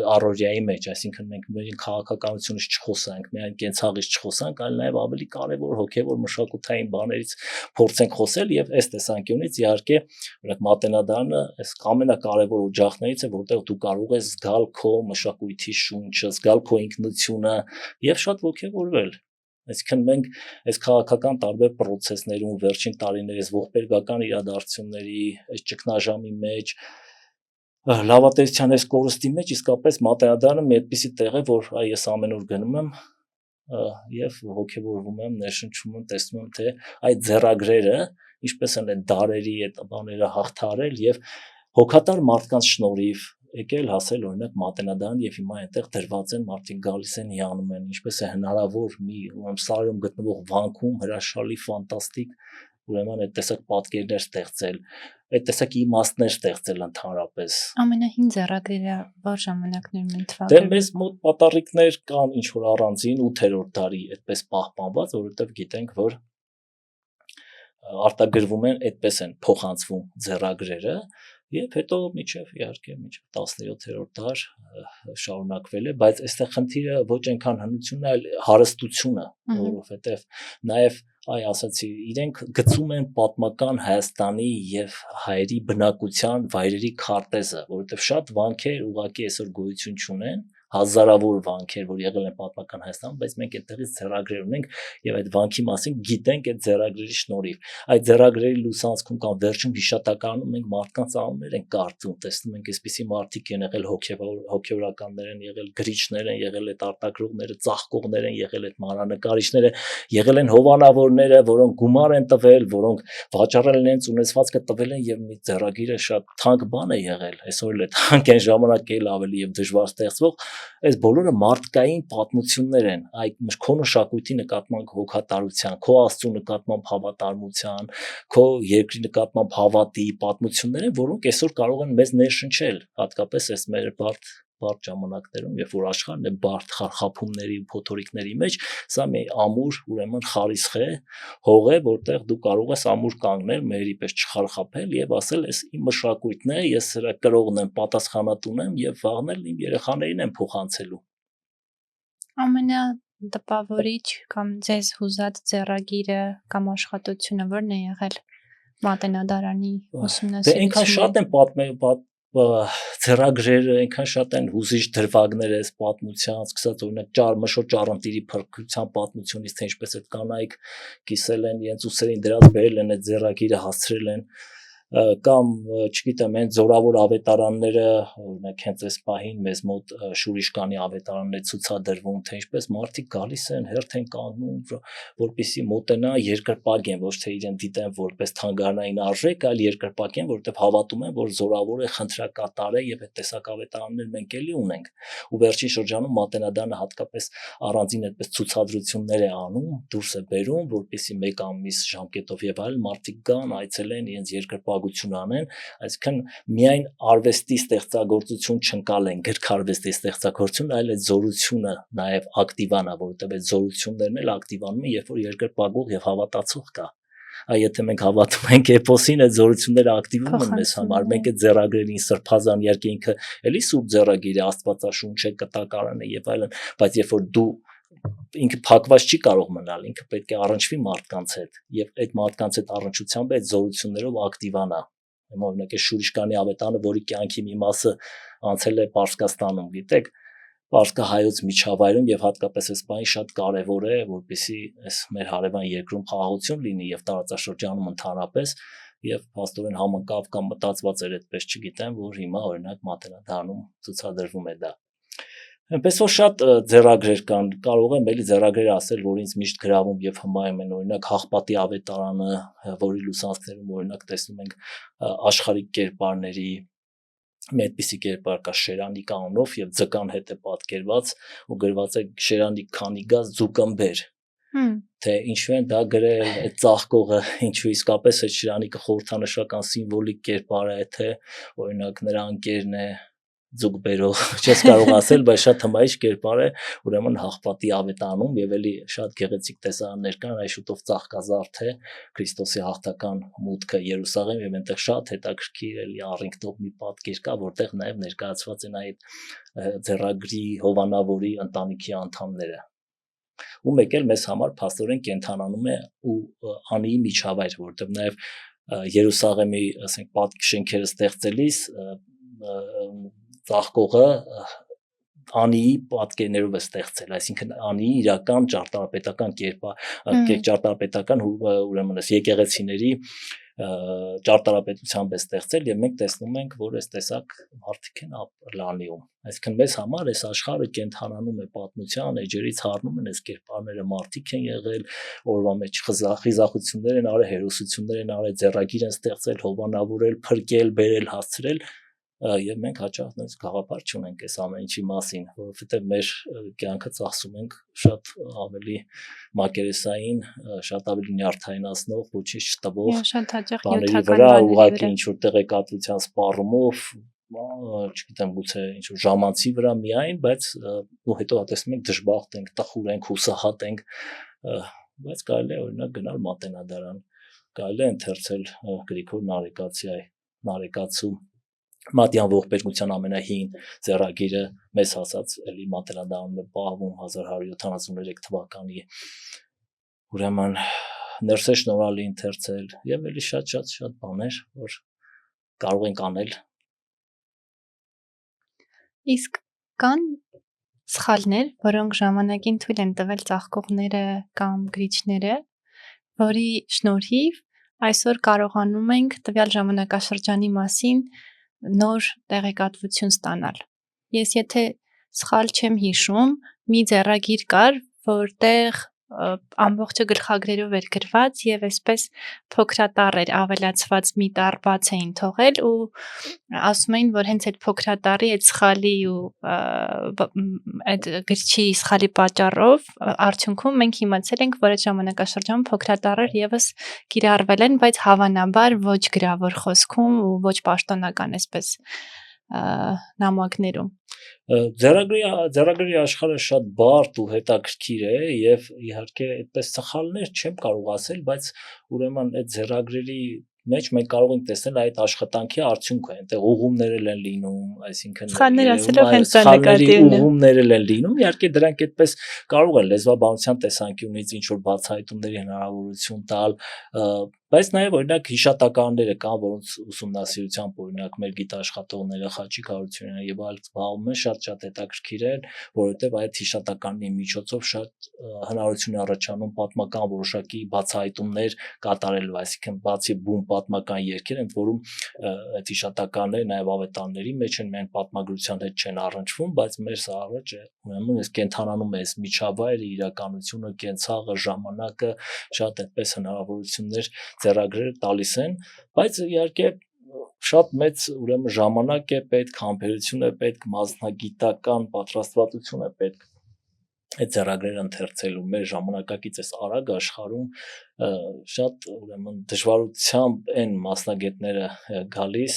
առօրյայի մեջ, այսինքն մենք միայն քաղաքականությունից չխոսանք, միայն կենցաղից չխոսանք, այլ նաեւ ավելի կարեւոր հոգեվոր մշակութային բաներից փորձենք խոսել եւ այս տեսանկյունից իհարկե օրինակ մատենադարանը այս ամենակարևոր օջախներից է, որտեղ դու կարող ես զգալ քո մշակույթի շունչը, զգալ քո ինքնությունը եւ շատ ոգեվորվել։ Այսինքն մենք այս քաղաքական տարբեր process-ներում վերջին տարիներիս ողբերգական իրադարձությունների, այս ճգնաժամի մեջ, լավատեսության այս կորստի մեջ իսկապես մատենադարանը մի այդպիսի տեղ է, որ ես ամեն օր գնում եմ եւ ոգեվորվում եմ, ներշնչում եմ, տեսնում եմ, թե այդ ձեռագրերը ինչպես են դարերի այդ բաները հաղթարել եւ հոգատար մարդկանց շնորհիվ եկել հասել օրինակ մատենադարան եւ հիմա այնտեղ դրված են, մարդիկ գալիս են հիանում են, ինչպես է հնարավոր մի սարերում գտնվող վանքում հրաշալի ֆանտաստիկ ուրեմն այդ տեսակ պատկերներ ստեղծել, այդ տեսակ իմաստներ ստեղծել ընդհանրապես։ Ամենահին ձեռագրերը որ ժամանակներում են Դե թվագրվել։ մեզ մոտ պատառիկներ կան ինչ որ առանձին 8-րդ դարի այդպես պահպանված, որովհետեւ գիտենք, որ արտագրվում են, այդպես են փոխանցվում ձեռագրերը եւ հետո միջև իհարկե միջև 17-րդ դար շարունակվել է, բայց այստեղ խնդիրը ոչ այնքան հնությունն է, այլ հարստությունը, որովհետեւ նաեւ ասացի, իրենք գծում են պատմական Հայաստանի եւ հայերի բնակության վայրերի քարտեզը, որովհետեւ շատ վանքեր ուղղակի այսօր գոյություն չունեն, հազարավոր վանքեր, որ եղել են պատմական Հայաստանում, բայց մենք այդտեղից ձեռագրեր ունենք եւ այդ վանքի մասին գիտենք այդ ձեռագրերի շնորհիվ։ Այդ ձեռագրերի լուսանցքում կամ վերջում հիշատակարանում մենք մարդկանց անուններ են կարծում, տեսնում ենք այսպիսի մարդիկ են եղել հոգեվորականներ են եղել, գրիչներ են եղել, այդ արտակրողները, ծաղկողներ են եղել, այդ մանրանկարիչները, եղել են հովանավորները, որոնք գումար են տվել, որոնք վաճառել են ունեցվածքը տվել են եւ մի ձեռագիրը շատ թանկ բան է եղել, այսօր էլ է թանկ են, ժամանակ էլ ավելի եւ դժվար ստեղծվող, այս բոլորը մարդկային պատմություններ են, այդ քո մշակույթի նկատմամբ հոգատարության, քո աստծո նկատմամբ հավատարմության, քո երկրի նկատմամբ հավատի պատմություններ են, որոնք այսօր կարող են մեզ ներշնչել, հատկապես այս մեր բարդ ժամանակներում, երբ որ աշխարհն է բարդ խարխափումների ու փոթորիկների մեջ, սա մի ամուր, ուրեմն խարիսխ է, հող է, որտեղ դու կարող ես ամուր կանգնել, մերի պես չխարխափել եւ ասել, այս իմ մշակույթն է, ես սրա կրողն եմ, պատասխանատուն եմ եւ վաղնել իմ երեխաներին եմ փոխանցելու։ Ամենատպավորիչ կամ ձեզ հուզած ձեռագիրը կամ աշխատությունը ո՞րն է եղել Մատենադարանի ուսումնասիրությունում։ Դե այնքան շատ են պատմել ձեռագրերը, այնքան շատ են հուզիչ դրվագները այս պատմության, սկսած օրինակ մշոր ճառընտիրի փրկության պատմությունից, թե ինչպես այդ կանայք կիսել են իրենց ուսերին դրած բերել են այդ ձեռագիրը հասցրել են կամ չգիտեմ այն զորավոր ավետարանները օրինակ հենց այս պահին մեզ մոտ Շուրիշկանի ավետարանն է ցուցադրվում թե ինչպես մարդիկ գալիս են հերթ են կանգնում որպեսզի մոտենա երկրպագեն ոչ թե իրեն դիտեն որպես թանգարանային արժեք այլ երկրպագեն որովհետև հավատում են որ զորավոր է խնդրակատար է եւ այդ տեսակ ավետարաններ մենք էլի ունենք ու վերջին շրջանում Մատենադարանը հատկապես առանձին այդպես ցուցադրություններ է անում դուրս է բերում որպեսզի մեկ ամիս ժամկետով եւ այլ մարդիկ գան այցելեն իրենց երկրպագություն անեն այսինքն միայն արվեստի ստեղծագործություն չընկալեն գրքարվեստի ստեղծագործություն այլ այդ զորությունը նաեւ ակտիվանա որովհետեւ այդ զորություններն էլ ակտիվանում են երբ որ երկրպագող եւ հավատացող կա եթե մենք հավատում ենք էպոսին այդ զորությունները ակտիվում են մեզ համար մենք այդ ձեռագրերին սրբազան իհարկե ինքը էլի սուրբ ձեռագիր է աստվածաշունչ է կտակարան է եւ այլն բայց երբ որ դու ինքը փակված չի կարող մնալ ինքը պետք է առնչվի մարդկանց հետ եւ այդ մարդկանց հետ առնչությամբ այդ զորություններով ակտիվանա օրինակ է Շուրիշկանի ավետարանը որի կյանքի մի մասը անցել է Պարսկաստանում գիտեք Պարսկահայոց միջավայրում եւ հատկապես այս բանը շատ կարեւոր է որպեսզի այս մեր հարևան երկրում խաղաղություն լինի եւ տարածաշրջանում ընդհանրապես եւ փաստորեն համընկավ կամ մտածված էր այդպես չգիտեմ որ հիմա օրինակ Մատենադարանում ցուցադրվում է դա այնպես որ շատ ձեռագրեր կան կարող եմ էլի ձեռագրեր ասել որ ինձ միշտ գրավում եւ հմայում են օրինակ Հաղպատի ավետարանը որի լուսանցքներում օրինակ տեսնում ենք աշխարհիկ կերպարների մի այդպիսի կերպար կա Շերանիկ անունով եւ ձկան հետ է պատկերված ու գրված է Շերանիկ քանի գազ ձուկըմբեր թե ինչու են դա գրել այդ ծաղկողը ինչու իսկապես այդ Շերանիկը խորհրդանշական սիմվոլիկ կերպար է թե օրինակ նրա ընկերն է ձուկբերող չես կարող ասել բայց շատ հմայիչ կերպար է ուրեմն Հաղպատի ավետարանում եւ էլի շատ գեղեցիկ տեսարաններ կան այ շուտով ծաղկազարդ է Քրիստոսի հաղթական մուտքը Երուսաղեմ եւ այնտեղ շատ հետաքրքիր էլի առինքնող մի պատկեր կա որտեղ նաեւ ներկայացված են այդ ձեռագրի հովանավորի ընտանիքի անդամները ու մեկ էլ մեզ համար փաստորեն կենթանանում է ու անի միջավայր որտեղ նաեւ Երուսաղեմի ասենք պատշենքերը ստեղծելիս ծաղկողը Անիի պատկերներով է ստեղծել, այսինքն Անիի իրական ճարտարապետական ճարտարապետական ուրեմն եկեղեցիների ճարտարապետությամբ է ստեղծել եւ մենք տեսնում ենք, որ այս տեսակ մարդիկ են լանիում։ Այսինքն մեզ համար այս աշխարհը կենթանանում է պատմության էջերից հառնում են այս կերպարները մարդիկ են եղել, օրվա մեջ խիզախություններ են արել, հերոսություններ են արել, ձեռագիր են ստեղծել, հովանավորել, փրկել, բերել, հասցրել եւ մենք հաճախ նույնիսկ գաղափար չունենք այս ամեն ինչի մասին, որովհետեւ մեր կյանքը ծախսում ենք շատ ավելի մակերեսային, շատ ավելի նյարդայնացնող, ոչինչ չտվող բաների վրա ուղղակի ինչ որ տեղեկատվության սպառումով, չգիտեմ, գուցե ինչ որ ժամանցի վրա միայն, բայց ու հետո տեսնում ենք դժբախտ ենք, տխուր ենք, հուսահատ ենք, բայց կարելի է օրինակ գնալ Մատենադարան, կարելի է ընթերցել Գրիգոր Նարեկացու Մատյան ողբերգության ամենահին ձեռագիրը մեզ հասած էլի Մատենադարանում է պահվում 1173 թվականի ուրեմն Ներսե շնորհալի ընթերցել եւ էլի շատ բաներ որ կարող ենք անել իսկ կան սխալներ, որոնք ժամանակին թույլ են տվել ծաղկողները կամ գրիչները, որի շնորհիվ այսօր կարողանում ենք տվյալ ժամանակաշրջանի մասին նոր տեղեկատվություն ստանալ։ Ես եթե սխալ չեմ հիշում, մի ձեռագիր կար, որտեղ ամբողջը գլխագրերով էր գրված եւ այսպես փոքրատառ էր ավելացված մի տառ բաց էին թողել ու ասում էին, որ հենց այդ փոքրատառի այդ սխալի ու այդ գրչի սխալի պատճառով արդյունքում մենք իմացել ենք, որ այդ ժամանակաշրջանում փոքրատառեր եւս կիրառվել են, բայց հավանաբար ոչ գրավոր խոսքում ու ոչ պաշտոնական այսպես նամակներում։ Ձեռագրերի աշխարհը շատ բարդ ու հետաքրքիր է եւ իհարկե այդպես սխալներ չեմ կարող ասել, բայց ուրեմն այդ ձեռագրերի մեջ մենք կարող ենք տեսնել այդ աշխատանքի արդյունքը, այնտեղ ուղումներ են լինում, այսինքն սխալներ ասելով հենց դա նկատի ունեմ։ Ուղումներ են լինում, իհարկե դրանք այդպես կարող են լեզվաբանության տեսանկյունից ինչ որ բացահայտումների հնարավորություն տալ, բայց նաև օրինակ հիշատակարանները կան, որոնց ուսումնասիրությամբ օրինակ մեր գիտաշխատողները Խաչիկ Հարությունյանը եւ այլք զբաղվում են շատ հետաքրքիր են, որովհետեւ այդ հիշատակարանի միջոցով շատ հնարավորություն է առաջանում պատմական որոշակի բացահայտումներ կատարելու, այսինքն բացի բուն պատմական երգեր, ընդ որում այդ հիշատակարանները նաև ավետարանների մեջ են, միայն պատմագրության հետ չեն առնչվում, բայց մեր սա առաջ է, ուրեմն ես կենթանանում ես միջավայրը, իրականությունը, կենցաղը, ժամանակը, շատ այդպես հնարավորություններ ձեռագրերը տալիս են, բայց իհարկե շատ մեծ ուրեմն ժամանակ է պետք, համբերություն է պետք, մասնագիտական պատրաստվածություն է պետք այդ ձեռագրերը ընթերցելու մեր ժամանակակից այս արագ աշխարհում շատ ուրեմն դժվարությամբ են մասնագետները գալիս,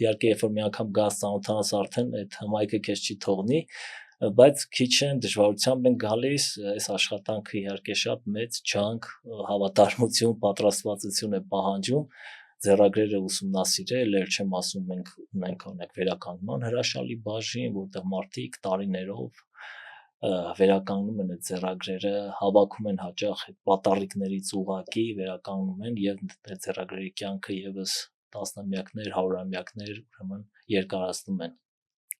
իհարկե երբ որ մի անգամ գաս ծանոթանաս արդեն այդ հմայքը քեզ չի թողնի, բայց քիչ են դժվարությամբ են գալիս, այս աշխատանքը իհարկե շատ մեծ ջանք, հավատարմություն, պատրաստվածություն է պահանջում ձեռագրերը ուսումնասիրել, ել չեմ ասում մենք ունենք օրինակ վերականգնման հրաշալի բաժին, որտեղ մարդիկ տարիներով վերականգնում են այդ ձեռագրերը, հավաքում են հաճախ այդ պատառիկներից ուղակի վերականգնում են եւ այդ ձեռագրերի կյանքը եւս տասնամյակներ, հարյուրամյակներ ուրեմն երկարացնում են։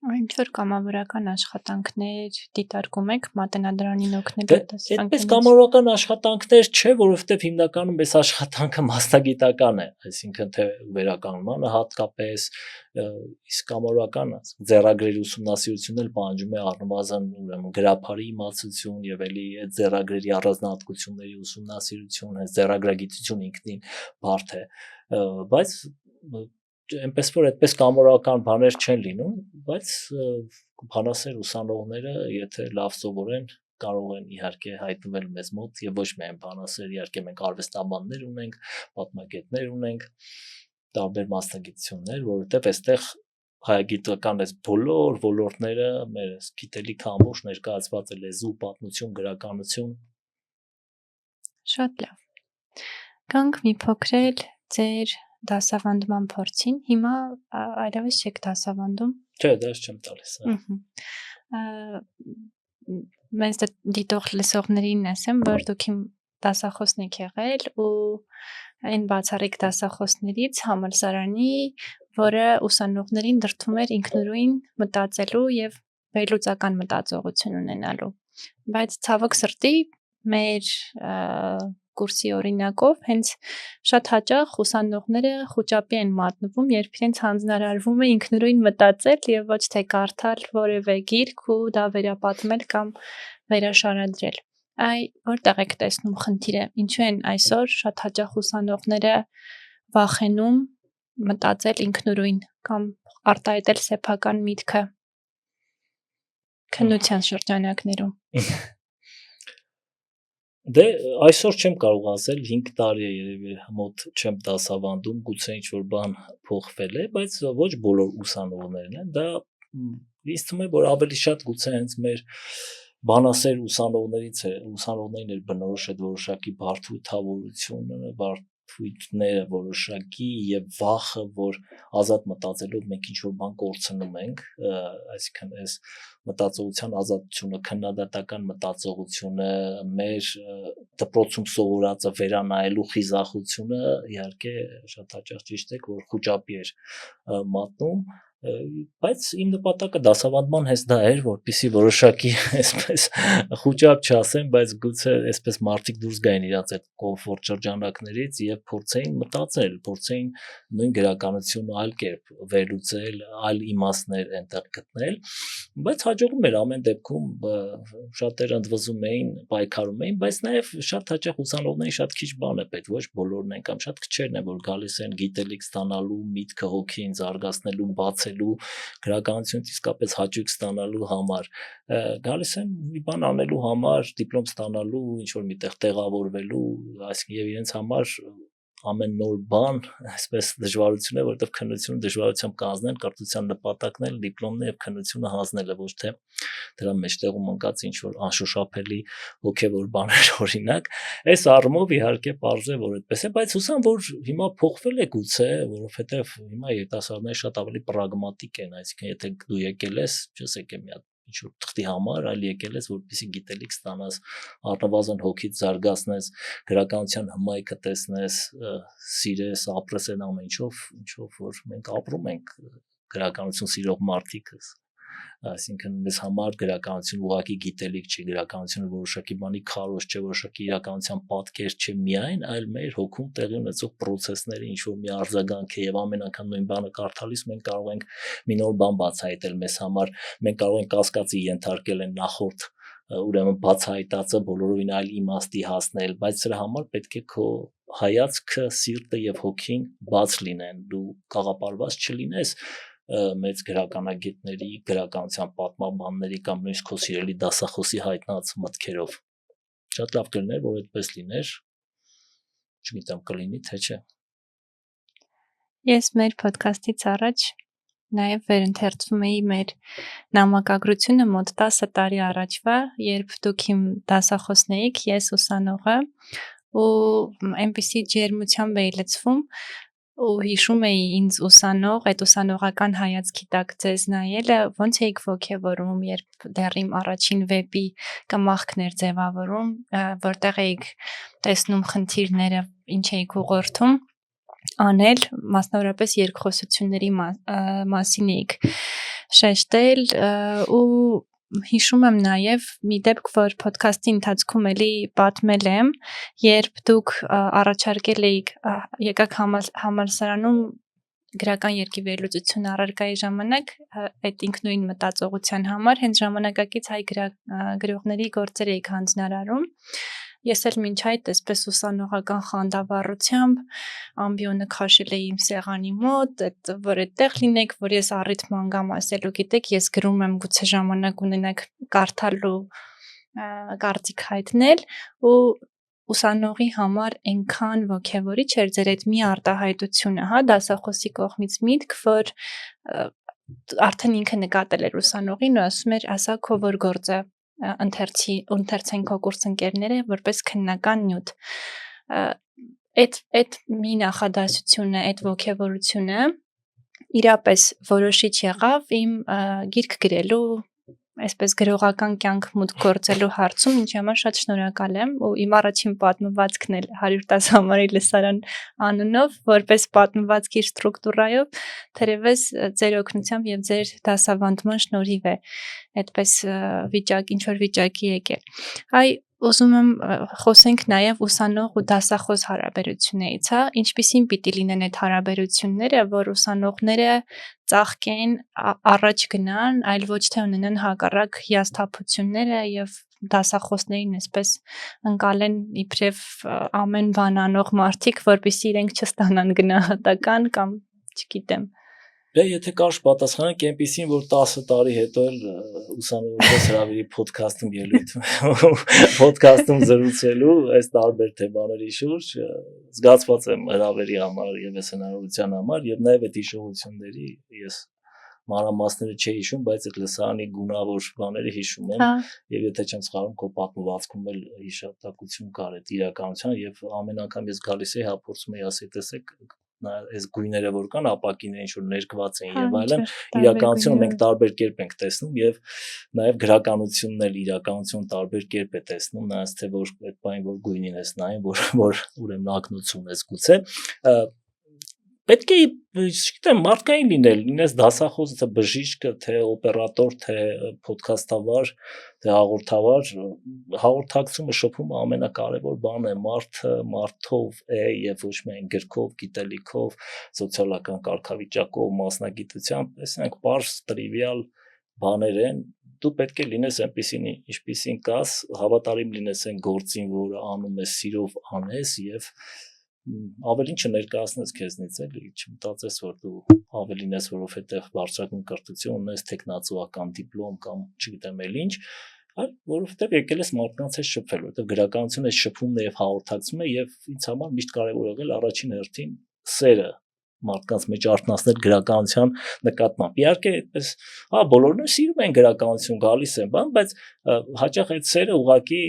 Ինչ որ կամավորական աշխատանքներ դիտարկում եք մատենադարանին օգնելու տեսանկյունից։ Այդպես կամավորական աշխատանքներ չէ, որովհետև հիմնականում այս աշխատանքը մասնագիտական է, այսինքն թե վերականգնմանը հատկապես, իսկ կամավորական ձեռագրերի ուսումնասիրությունն էլ պահանջում է առնվազն ուրեմն գրաբարի իմացություն եւ էլի այդ ձեռագրերի առանձնահատկությունների ուսումնասիրություն, հենց ձեռագրագիտություն ինքնին բարդ է, բայց այնպես որ այդպես կամորական բաներ չեն լինում, բայց բանասեր ուսանողները, եթե լավ սովորեն, կարող են իհարկե հայտնվել մեզ մոտ եւ ոչ միայն բանասեր, իհարկե մենք արվեստաբաններ ունենք, պատմագետներ ունենք, տարբեր մասնագիտություններ, որովհետեւ այստեղ հայագիտական այս բոլոր ոլորտները մեր գիտելիքը ամբողջ ներկայացված է լեզու, պատմություն, գրականություն։ Շատ լավ։ Գանք մի փոքր ձեր դասավանդման փորձին, հիմա այլևս չեք դասավանդում։ Չէ, դաս չեմ տալիս։ Մենք դիտող լսողներին ասեմ, որ դուք իմ դասախոսն եք եղել ու այն բացառիկ դասախոսներից համալսարանի, որը ուսանողներին դրդում էր ինքնուրույն մտածելու եւ վերլուծական մտածողություն ունենալու։ Բայց ցավոք սրտի մեր կուրսի օրինակով հենց շատ հաճախ ուսանողները խուճապի են մատնվում, երբ իրենց հանձնարարվում է ինքնուրույն մտածել եւ ոչ թե կարդալ որևէ գիրք ու դա վերապատմել կամ վերաշարադրել։ Որտեղ եք տեսնում խնդիրը, ինչու են այսօր շատ հաճախ ուսանողները վախենում մտածել ինքնուրույն կամ արտահայտել սեփական միտքը քննության շրջանակներում։ Դե այսօր չեմ կարող ասել, 5 տարի է երևի մոտ չեմ դասավանդում, գուցե ինչ որ բան փոխվել է, բայց ոչ բոլոր ուսանողներն են, դա ինձ թվում է, որ ավելի շատ գուցե հենց մեր բանասեր ուսանողներից է, ուսանողներին էր բնորոշ այդ որոշակի բարդությունները, բարդությունները որոշակի եւ վախը, որ ազատ մտածելով մենք ինչ որ բան կորցնում ենք, այսինքն այս մտածողության ազատությունը, քննադատական մտածողությունը, մեր դպրոցում սովորածը վերանայելու խիզախությունը, իհարկե շատ հաճախ ճիշտ է, որ խուճապի էր մատնում, բայց իմ նպատակը դասավանդման հենց դա էր, որպեսզի որոշակի այսպես խոճապ չասեմ, բայց գուցե այսպես մարդիկ դուրս գային իրաց այդ կոմֆորտ շրջանակներից եւ փորձեին մտածել, փորձեին նույն գրականությունը այլ կերպ վերլուծել, այլ իմաստներ այնտեղ գտնել, բայց հաջողում էր ամեն դեպքում շատերը ընդվզում էին, պայքարում էին, բայց նաեւ շատ հաճախ ուսանողներին շատ քիչ բան է պետք, ոչ բոլորն են կամ շատ քչերն են, որ գալիս են գիտելիք ստանալու, միտքը հոգին զարգացնելու, բացելու, գրականությունից իսկապես հաճույք ստանալու համար, գալիս են մի բան անելու համար, դիպլոմ ստանալու, ինչ որ միտեղ տեղավորվելու, այսինքն եւ իրենց համար ամեն նոր բան, այսպես դժվարություն է, որովհետև քննությունը դժվարությամբ կանձնել, կրթության նպատակն էլ դիպլոմն է եւ քննությունը հանձնելը, ոչ թե դրա մեջտեղում ընկած ինչ որ անշոշափելի հոգեվոր բաներ օրինակ, այս առումով իհարկե պարզ է, որ այդպես է, բայց հուսամ, որ հիմա փոխվել է գուցե, որովհետև հիմա երիտասարդները շատ ավելի պրագմատիկ են, այսինքն եթե դու եկել ես, չես եկել մի հատ ինչ-որ թղթի համար, այլ եկել ես, որպեսզի գիտելիք ստանաս, առնվազն հոգիդ զարգացնես, գրականության հմայքը տեսնես, սիրես, ապրես այն ամեն ինչով որ մենք ապրում ենք գրականություն սիրող մարդիկ, այսինքն մեզ համար գրականություն ուղղակի գիտելիք չի, գրականությունը որոշակի բանի քարոզ չէ, որոշակի իրականության պատկեր չէ միայն, այլ մեր հոգում տեղի ունեցող process-ների ինչ որ մի արձագանք է եւ ամեն անգամ նույն բանը կարդալիս մենք կարող ենք մի նոր բան բացահայտել մեզ համար, մենք կարող ենք կասկածի ենթարկել այն նախորդ ուրեմն բացահայտածը բոլորովին այլ իմաստի հասնել, բայց դրա համար պետք է քո հայացքը, սիրտը եւ հոգին բաց լինեն, դու կաղապարված չլինես մեծ գրականագետների, գրականության պատմաբանների կամ նույնիսկ քո սիրելի դասախոսի հայտնած մտքերով։ Շատ լավ կլիներ, որ այդպես լիներ, չգիտեմ կլինի թե չէ։ Ես մեր ոդքասթից առաջ նաև վերընթերցում էի մեր նամակագրությունը մոտ 10 տարի առաջվա, երբ դուք իմ դասախոսն էիք, ես ուսանողը, ու այնպիսի ջերմությամբ էի լցվում, ու հիշում էի ինձ ուսանող, այդ ուսանողական հայացքի տակ ձեզ նայելը, ոնց էիք ոգևորում, երբ դեռ իմ առաջին վեպի կմախքներ ձևավորում, որտեղ էիք տեսնում խնդիրները, ինչ էիք ուղղորդում անել, մասնավորապես երկխոսությունների մասին էիք շեշտել ու հիշում եմ նաև մի դեպք, որ ոդքասթի ընթացքում էլի պատմել եմ, երբ դուք առաջարկել էիք եկաք համալսարանում գրական երկի վերլուծություն առարկայի ժամանակ այդ ինքնուրույն մտածողության համար հենց ժամանակակից հայ գրողների գործեր էիք հանձնարարում։ Ես էլ մինչ այդ այսպես ուսանողական խանդավառությամբ ամբիոնը քաշել էի իմ սեղանի մոտ, որ այդտեղ լինեք, որ ես առիթ մանգամ ասելու, գիտեք, ես գրում եմ, գուցե ժամանակ ունենաք կարդալու կարծիք հայտնել ու ուսանողի համար այնքան ոգևորիչ էր ձեր այդ մի արտահայտությունը, հա, դասախոսի կողմից միտք, որ արդեն ինքը նկատել էր ուսանողին ու ասում էր, ասա քո որ գործը ընթերցեն քո կուրսընկերները որպես քննական նյութ։ Այդ մի նախադասությունը, այդ ոգևորությունը իրապես որոշիչ եղավ իմ գիրք գրելու, այսպես գրողական կյանք մուտք գործելու հարցում, ինչի համար շատ շնորհակալ եմ ու իմ առաջին պատմվածքն էլ 110 համարի լսարան անունով, որպես պատմվածք իր ստրուկտուրայով, թերևս ձեր օգնությամբ եւ ձեր դասավանդման շնորհիվ է այդպես ինչ որ վիճակի եկել։ Այ ուզում եմ խոսենք նաև ուսանող ու դասախոս հարաբերություններից, հա, ինչպիսին պիտի լինեն այդ հարաբերությունները, որ ուսանողները ծաղկեն, առաջ գնան, այլ ոչ թե ունենան հակառակ հիասթափությունները եւ դասախոսներին այսպես ընկալեն իբրև ամեն բան անող մարդիկ, որպեսզի իրենք չստանան գնահատական կամ չգիտեմ։ Դե եթե կարճ պատասխանենք այնպեսին, որ 10 տարի հետո էլ ուսանողպես հրավերի ոդքասթում ելույթ ոդքասթում զրուցելու այս տարբեր թեմաների շուրջ զգացված եմ հրավերի համար եւ այս հնարավորության համար եւ նաեւ այդ հիշողությունների ես մանրամասները չի հիշում, բայց այդ լսարանի գունավոր բաները հիշում եմ եւ եթե չեմ սխալվում, քո պատմվածքում էլ հիշատակություն կար այդ իրականության եւ ամեն անգամ ես գալիս էի, հա փորձում էի ասել, տեսեք այս գույները որ կան ապակիները ինչ որ ներկված են եւ այլն իրականությունը մենք տարբեր կերպ ենք տեսնում եւ նաեւ գրականությունն էլ իրականություն տարբեր կերպ է տեսնում նայած թե որ այդ բանը որ գույնին ես նայում որ ուրեմն ակնություն ես գուցե պետք է չգիտեմ մարդկային լինես դասախոս, թե բժիշկ, թե օպերատոր, թե ոդքասթավար, թե հաղորդավար, հաղորդակցումը շփումը ամենակարևոր բանն է, մարդը մարդով է եւ ոչ միայն գրքով, գիտելիքով, սոցիալական կարգավիճակով, մասնագիտությամբ, այսինքն պարզ տրիվիալ բաներ են, դու պետք է լինես այնպեսին, ինչպեսին կաս, հավատարիմ լինես այն գործին, որը անում ես, սիրով անես եւ ավելին չներկայացնես քեզնից էլի, չմտածես, որ դու ավելին ես, որովհետեւ բարձրագույն կրթություն ունես, տեխնացուական դիպլոմ կամ չգիտեմ էլ ինչ, այլ որովհետեւ եկել ես մարդկանց հետ շփվել, որովհետեւ գրականությունը շփումն է եւ հաղորդակցումը եւ ինձ համար միշտ կարեւոր եղել առաջին հերթին սերը մարդկանց մեջ արտնասնել գրականության նկատմամբ։ Իհարկե, այդպես, բոլորն սիրում են գրականություն, գալիս են, բայց հաճախ այդ սերը ուղղակի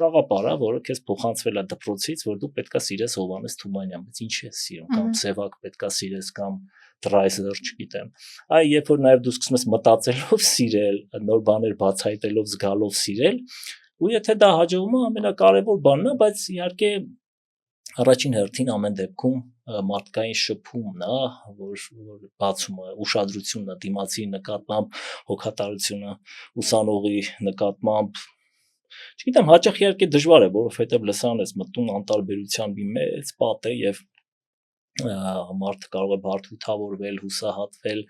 կաղապար է, որը քեզ փոխանցվել է դպրոցից, որ դու պետքա սիրես Հովհաննես Թումանյան, բայց ինչ ես սիրում, կամ Սևակ պետքա սիրես, կամ Դրայզեր, չգիտեմ։ Այ երբ որ նաև դու սկսում ես մտածելով սիրել, նոր բաներ բացահայտելով, զգալով սիրել, ու եթե դա հաջողվում է, ամենակարևոր բանն է, բայց իհարկե առաջին հերթին ամեն դեպքում մարդկային շփումն է, որ բացում է ուշադրությունը դիմացի նկատմամբ, հոգատարությունը ուսանողի նկատմամբ չգիտեմ, հաճախ իհարկե դժվար է, որովհետև լսան ես մտնում անտարբերության մի մեծ պատ է եւ մարդը կարող է բարդությունավորվել, հուսահատվել,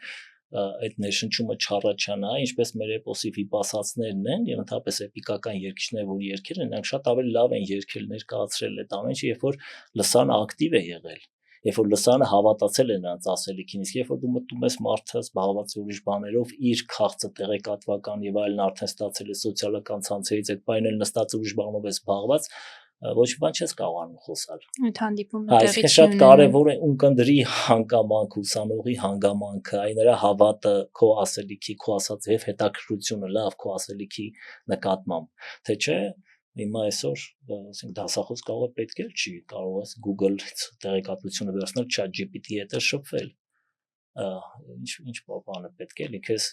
այդ ներշնչումը չառաջանա, ինչպես մեր էպոսի վիպասացներն են եւ ընդհանրապես էպիկական երգիչները, որ երգել են, նրանք շատ ավելի լավ են երգել, ներկայացրել այդ ամեն ինչը, երբ որ լսանը ակտիվ է եղել, երբ որ լսանը հավատացել է նրանց ասելիքին, իսկ երբ որ դու մտնում ես մարդը զբաղված ուրիշ բաներով, իր քաղցը տեղեկատվական եւ այլն արդեն ստացել է սոցիալական ցանցերից, այդ բանը էլ նստած ուրիշ բանով է զբաղված, ոչ մի բան չես կարողանում խոսալ։ Այդ հանդիպումը տեղի չի շատ կարևոր է ունկնդրի հանգամանքը, ուսանողի հանգամանքը, այն նրա հավատը քո ասելիքի, քո ասած եւ հետաքրքրությունը լավ քո ասելիքի նկատմամբ, թե չէ հիմա այսօր, ասենք դասախոս կարող է պետք է չի, կարող ես Google-ից տեղեկատվությունը վերցնել, ChatGPT-ի հետ շփվել։ Ինչ բանը պետք է լիքես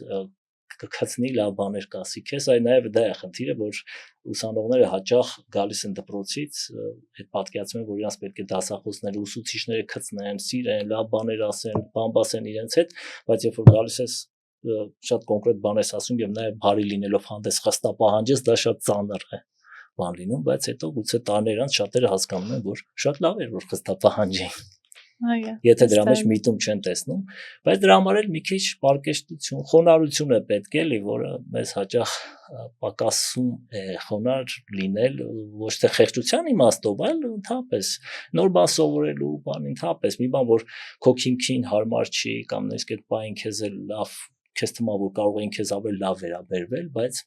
կքացնի լավ բաներ կասի քեզ, այ նաև դա է խնդիրը, որ ուսանողները հաճախ գալիս են դպրոցից, այդ պատկերացնում են, որ իրանց պետք է դասախոսները, ուսուցիչները քցնեն, սիրեն, լավ բաներ ասեն, բամբասեն իրենց հետ, բայց երբ որ գալիս ես շատ կոնկրետ բան ես ասում եւ նաև բարի լինելով հանդես խստապահանջես, դա շատ ծանր է բան լինում, բայց հետո գուցե տարիներ անց շատերը հասկանում են, որ շատ լավ էր, որ խստապահանջեին։ Այո։ Եթե դրա մեջ միտում չեն տեսնում, բայց դրա համար էլ մի քիչ պարկեշտություն, խոնարհություն է պետք էլի, որը մեզ հաճախ պակասում է խոնարհ լինել, ոչ թե խեղճության իմաստով, այլ ընդհանրապես նոր բան սովորելու բան, ընդհանրապես մի բան, որ քո քիմքին հարմար չի կամ նույնիսկ այդ բային քեզ էլ լավ, քեզ թվում է, որ կարող են քեզ ավելի լավ վերաբերվել, բայց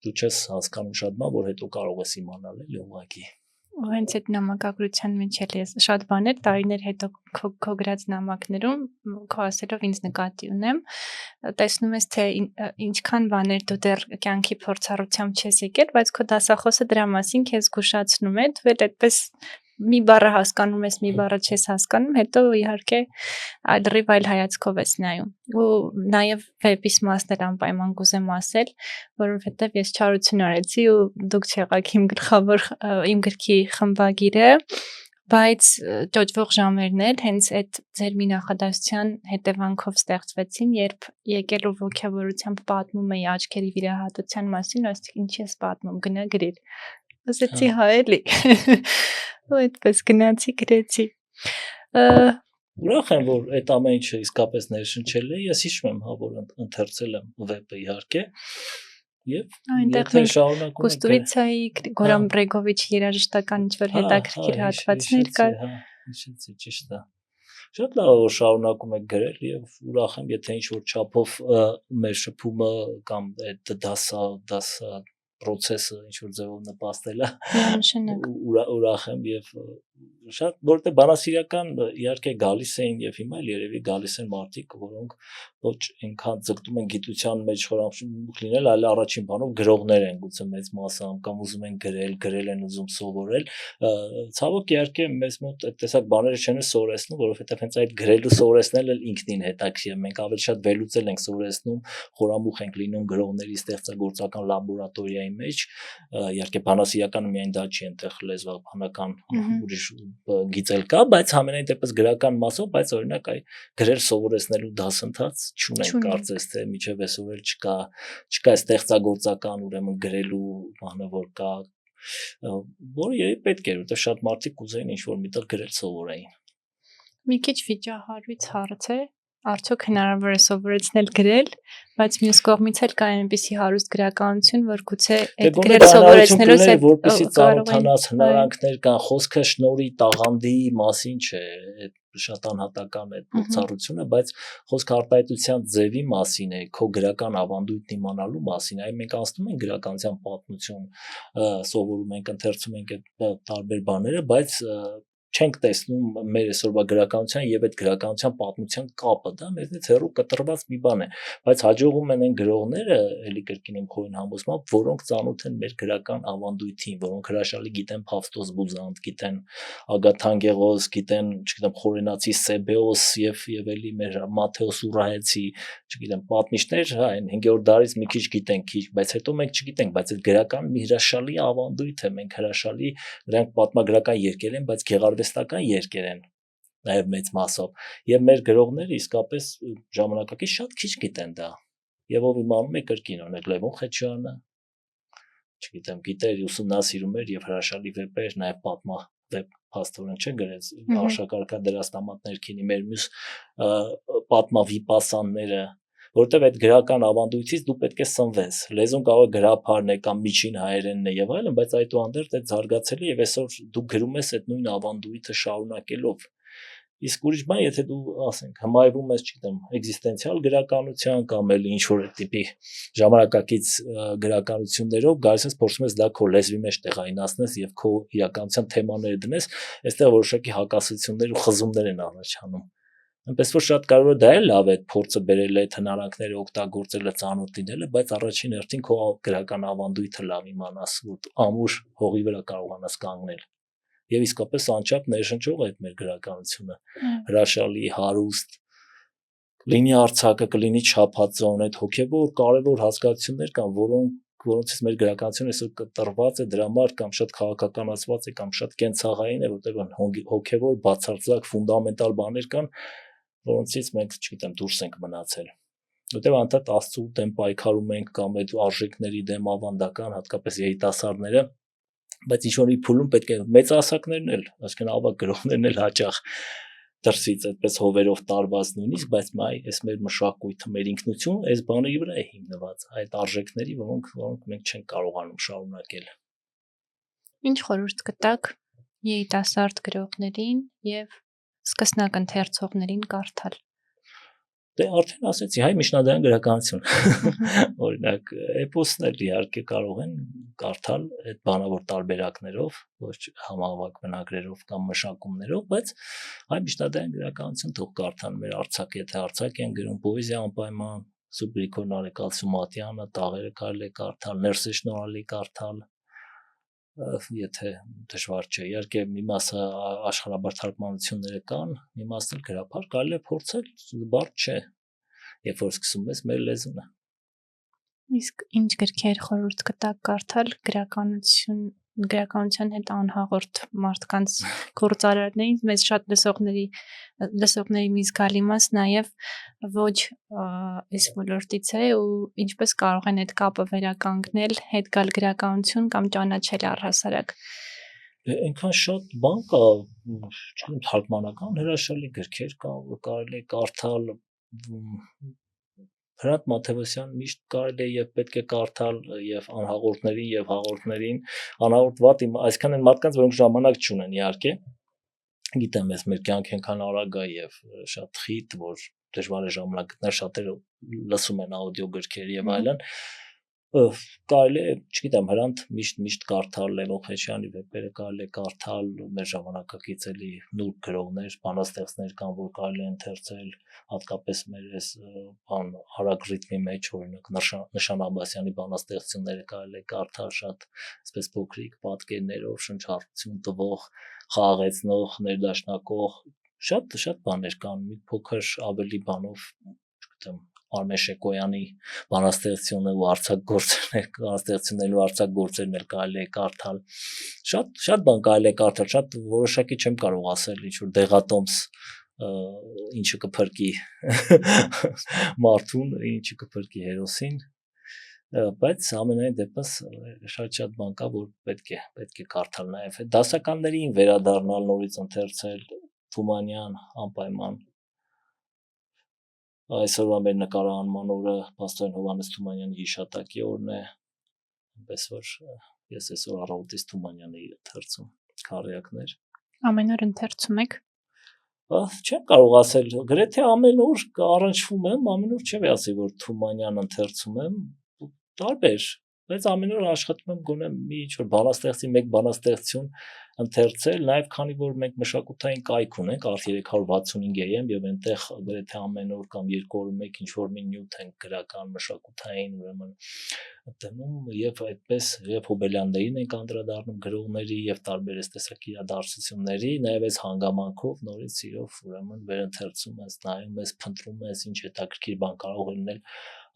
դու չես հասկանում շատ բան, որ հետո կարող ես իմանալ էլի ուղղակի։ Հենց այդ նամակագրության մեջ էլ ես շատ բաներ տարիներ հետո քո գրած նամակներում քո ասելով ինձ նկատի ունեմ, տեսնում ես թե ինչքան բաներ դու դեռ կյանքի փորձառությամբ չես եկել, բայց քո դասախոսը դրա մասին քեզ զգուշացնում է, դու էլ այդպես մի բառը հասկանում ես, մի բառը չես հասկանում, հետո իհարկե լրիվ այլ հայացքով ես նայում։ Ու նաև վեպիս մասն էլ անպայման կուզեմ ասել, որովհետև ես չարություն արեցի ու դուք չեղաք իմ գլխավոր իմ գրքի խմբագիրը, բայց ճոճվող ժամերն էլ հենց այդ ձեր մի նախադասության հետևանքով ստեղծվեցին, երբ եկել ու ոգևորությամբ պատմում էի աչքերի վիրահատության մասին, ասեցի ինչ ես պատմում, գնա գրիր։ Ասեցի հա էլի։ Ու այդպես գնացի գրեցի։ Ուրախ եմ, որ այդ ամեն ինչը իսկապես ներշնչել է, ես հիշում եմ, հա, որ ընթերցել եմ վեպը իհարկե, եւ եթե շարունակում եք Կուստուրիցայի Գորան Բրեգովիչ երաժշտական ինչ-որ հետաքրքիր հատվածներ կար։ Հա, հիշեցի, ճիշտ է։ Շատ լավ որ շարունակում եք գրել եւ ուրախ եմ, եթե ինչ-որ չափով մեր շփումը կամ այդ դասա process-ը ինչ-որ ձևով նպաստել է։ Միանշանակ։ Ուրախ եմ եւ շատ որտեղ բանասիրական իհարկե գալիս էին եւ հիմա էլ երևի գալիս են մարդիկ, որոնք ոչ այնքան ձգտում են գիտության մեջ խորամուխ լինել, այլ առաջին բանով գրողներ են գուցե մեծ մասը կամ ուզում են գրել են ուզում սովորել։ Ցավոք իհարկե մեզ մոտ այդ տեսակ բաները չեն սովորեցնում, որովհետև հենց այդ գրելու սովորեցնելը ինքնին հետաքրքիր է։ Մենք ավելի շատ վերլուծել ենք սովորեցնում, խորամուխ ենք լինում գրողների ստեղծագործական լաբորատորիայի մեջ։ Իհարկե բանասիրականը միայն դա չի, այնտեղ լեզվաբանական ուրիշ գիծել կա, բայց համենայն դեպս գրական մասով, բայց օրինակ այ գրել սովորեցնելու դասընթաց չունենք, կարծես թե միջև այսօր չկա ստեղծագործական ուրեմն գրելու բանը, որ կա, որը երբ պետք է, որովհետև շատ մարդիկ կուզեին ինչ-որ միտեղ գրել սովորեին։ Մի քիչ վիճահարույց հարց է, արդյոք հնարավոր է սովորեցնել գրել, բայց մյուս կողմից էլ կա այնպիսի հարուստ գրականություն, որ գուցե այդ գրել սովորեցնելուց է որպեսզի ծանոթանաս հնարանքներ կան, խոսքը շնորհի տաղանդի մասին չէ, շատ անհատական է փորձառությունը, բայց խոսքը արտահայտության ձևի մասին է, քո գրական ավանդույթն իմանալու մասին, այ մենք անցնում ենք գրականության պատմություն, սովորում ենք, ընթերցում ենք այդ տարբեր բաները, բայց չենք տեսնում մեր այսօրվա գրականության եւ այդ գրականության պատմության կապը, դա մեզնից հեռու կտրված մի բան է, բայց հաջողում են այն գրողները, էլի կրկին իմ խորին համոզմամբ, որոնք ծանոթ են մեր գրական ավանդույթին, որոնք հրաշալի գիտեն Փավստոս Բուզանդ, գիտեն Ագաթան Գեղոս, գիտեն, չգիտեմ, Խորենացի Սեբեոս եւ էլի մեր Մաթեոս Ուրահեցի, չգիտեմ, պատմիչներ, հա, այն 5-րդ դարից մի քիչ գիտենք, բայց հետո մենք չգիտենք, բայց այդ գրական մի հրաշալի ավանդույթ է, մենք հրաշալի նրանք պատմագրական երկեր են, բայց գեղարվեստական երկեր են նաև մեծ մասով եւ մեր գրողները իսկապես ժամանակակից շատ քիչ գիտեն դա եւ ով իմանում է կրկին օրինակ Լևոն Խեչյանը չգիտեմ գիտեր ուսումնասիրում էր եւ հրաշալի վեպեր նաև պատմա վեպ փաստորեն չէ գրեց արշակարգա դերասանամատ ներքինի մեր մյուս պատմավիպասանները որտեվ այդ գրական ավանդույթից դու պետք է սնվես լեզուն կարող է գրափարն է կամ միջին հայերենն է եւ այլն բայց այդուհանդերձ այդ զարգացել է եւ այսօր դու գրում ես այդ նույն ավանդույթը շարունակելով իսկ ուրիշ բան եթե դու ասենք հմայվում ես չգիտեմ էգզիստենցիալ գրականության կամ էլ ինչ որ տիպի ժամանակակից գրականություններով գալիս ես փորձում ես դա քո լեզվի մեջ տեղայնացնես եւ քո իրականության թեմաները դնես այստեղ որոշակի հակասություններ ու խզումներ են առաջանում այնպես որ շատ կարող է դա էլ լավ է փորձը բերել այդ հնարանքները օգտագործելը ծանոթ լինելը բայց առաջին հերթին քո գրական ավանդույթը լավ իմանաս որ ամուր հողի վրա կարողանաս կանգնել եւ իսկապես անչափ ներշնչող է այդ մեր գրականությունը հրաշալի հարուստ լինի արձակը կլինի չափածոն այդ հոգեվոր կարևոր հասկացություններ կան որոնցից մեր գրականությունը այսօր կտրված է դրա համար կամ շատ քաղաքականացված է կամ շատ կենցաղային է որտեղ հոգեվոր բացարձակ ֆունդամենտալ բաներ կան որոնցից մենք չգիտեմ դուրս ենք մնացել որտեղ անդադ Աստծո դեմ պայքարում ենք կամ այդ արժեքների դեմ ավանդական հատկապես երիտասարդները բայց ինչ-որ մի փուլում պետք է մեծահասակներն էլ այսինքն ավակ գրողներն էլ հաճախ դրսից այդպես հովերով տարված նույնիսկ բայց այս մեր մշակույթը մեր ինքնությունը այս բաների վրա է հիմնված այդ արժեքների որոնք մենք չենք կարողանում շարունակել Ինչ խորհուրդ կտաք երիտասարդ գրողներին եւ սկսնակ ընթերցողներին կարդալ Դե արդեն ասեցի, հայ միջնադարյան գրականություն։ Օրինակ, էպոսներ իհարկե կարող են կարդալ այդ բանավոր տարբերակներով, ոչ համավակ բնագրերով կամ մշակումներով, բայց հայ միջնադարյան գրականություն թող կարդան մեր Արցախ, եթե Արցախ են գրում պոեզիա անպայման, Սուրբ Գրիգոր Նարեկալ տաղերը կարելի է կարդալ, Ներսես Շնորհալի կարդալ եթե դժվար չէ իհարկե մի մասը աշխարհաբար թարգմանությունները կան մի մասը էլ գրափար կարելի է փորձել բարդ չէ երբ որ սկսում ես մեր լեզունը իսկ ինչ գրքեր խորհուրդ կտաք կարդալ գրականության հետ անհաղորդ մարդկանց գործարարներին մեզ շատ լսողների մի զգալի մաս նաև ոչ այս ոլորտից է ու ինչպես կարող են այդ կապը վերականգնել հետ գալ գրականություն կամ ճանաչել առհասարակ այնքան շատ բան կա չեմ թարգմանական հրաշալի գրքեր կան որ կարելի է կարդալ Հրանտ Մաթևոսյան միշտ կարելի է եւ պետք է կարդալ եւ անհաղորդներին եւ հաղորդներին անհաղորդ վատ այսքան են մարդկանց որոնք ժամանակ չունեն իհարկե գիտեմ ես մեր կյանքը այնքան արագ է եւ շատ խիտ որ դժվար է ժամանակ գտնել շատերը լսում են աուդիո գրքեր եւ այլն Կարելի է, չգիտեմ, Հրանտ միշտ կարդալ Լևոն Խեչյանի վեպերը, կարելի է կարդալ մեր ժամանակակից էլի նուրբ գրողներ, բանաստեղծներ կան, որ կարելի է ընթերցել, հատկապես մեր այս բան արագ ռիթմի մեջ, օրինակ Նշան Աբասյանի բանաստեղծությունները կարելի է կարդալ շատ այսպես փոքրիկ պատկերներով, շնչառություն տվող, խաղաղեցնող, ներդաշնակող, շատ բաներ կան, մի փոքր ավելի բանով, չգիտեմ, Արմեն Շեկոյանի բանաստեղծությունն ու բանաստեղծություններն ու արձակգործերն էլ կարելի է կարդալ։ Շատ բան կարելի է կարդալ, շատ որոշակի չեմ կարող ասել, ինչ որ դեղատոմս ինչը կփրկի մարդուն, ինչը կփրկի հերոսին, բայց ամենայն դեպս շատ բան կա, որ պետք է կարդալ նաև։ Դասականներին վերադառնալ, նորից ընթերցել Թումանյան անպայման այսօրվա մեր նկարահանման օրը Պաստորեն Հովհաննես Թումանյանի հիշատակի օրն է, այնպես որ ես այսօր առավոտից Թումանյանի ընթերցում քառյակներ։ Ամեն օր ընթերցում եք։ Չեմ կարող ասել, գրեթե ամեն օր առնչվում եմ, ամեն օր չեմ ասի, որ Թումանյան ընթերցում եմ, տարբեր, բայց ամեն օր աշխատում եմ գոնե մի ինչ-որ բանաստեղծի մեկ բանաստեղծություն ընթերցել, նաև քանի որ մենք մշակութային կայք ունենք, արդ 365 AM եւ այնտեղ գրեթե ամեն օր կամ 2 օրը մեկ ինչ-որ մի նյութ ենք գրական, մշակութային, ուրեմն դնում եւ այդպես եւ Հոբելյաններին ենք անդրադառնում գրողների եւ տարբեր տեսակի իրադարձությունների, նաև այս հանգամանքով նորից սիրով ուրեմն վերընթերցում ես, նայում ես, փնտրում ես, ինչ հետաքրքիր բան կարող է լինել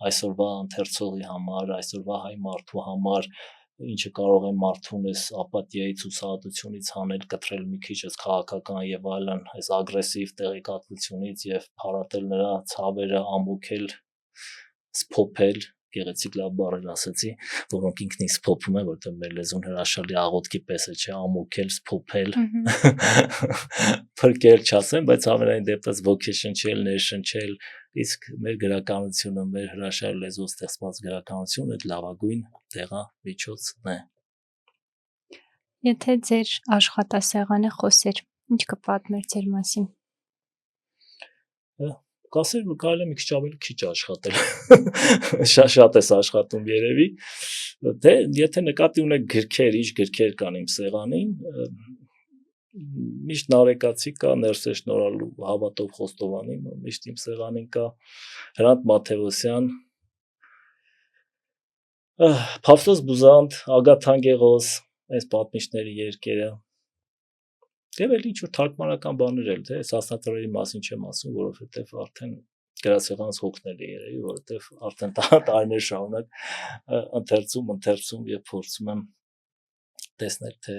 այսօրվա ընթերցողի համար, այսօրվա հայ մարդու համար, ինչը կարող է մարդուն այս ապաթիայից ու սահատությունից հանել, կտրել մի քիչ այս քաղաքական եւ այլն, այս ագրեսիվ տեղեկատվությունից եւ փարատել նրա ցավերը, ամոքել, սփոփել, գեղեցիկ լավ բառեր ասացի, որոնք ինքն ինձ սփոփում է, որտեղ մեր լեզուն հրաշալի աղոթքի պես է, չէ, ամոքել, սփոփել, փրկել չասեմ, բայց ամենայն դեպս ոգեշնչել, ներշնչել, իսկ մեր գրականությունը, մեր հրաշալի լեզվով ստեղծված գրականությունը այդ լավագույն դեղամիջոցն է։ Եթե ձեր աշխատասեղանը խոսեր, ինչ կպատմեր ձեր մասին։ Կասեր, որ կարելի է մի քիչ ավելի քիչ աշխատել։ Շատ ես աշխատում երևի։ Դե եթե նկատի ունեք գրքեր, ինչ գրքեր կան իմ սեղանին, միշտ Նարեկացի կա, Ներսես Շնորհալու Հավատով Խոստովանի, միշտ իմ սեղանին կա Հրանտ Մաթևոսյան, Փավսոս Բուզանդ, Ագաթ Անգեղոս, այս պատմիչների երկերը։ Եվ էլ ինչ որ թարգմանական բաներ էլ, թե Սասնատորերի մասին չեմ ասում, որովհետև արդեն գրասեղանս հոգնել է երևի, որովհետև արդեն տարիներ շարունակ ընթերցում եւ փորձում եմ տեսնել, թե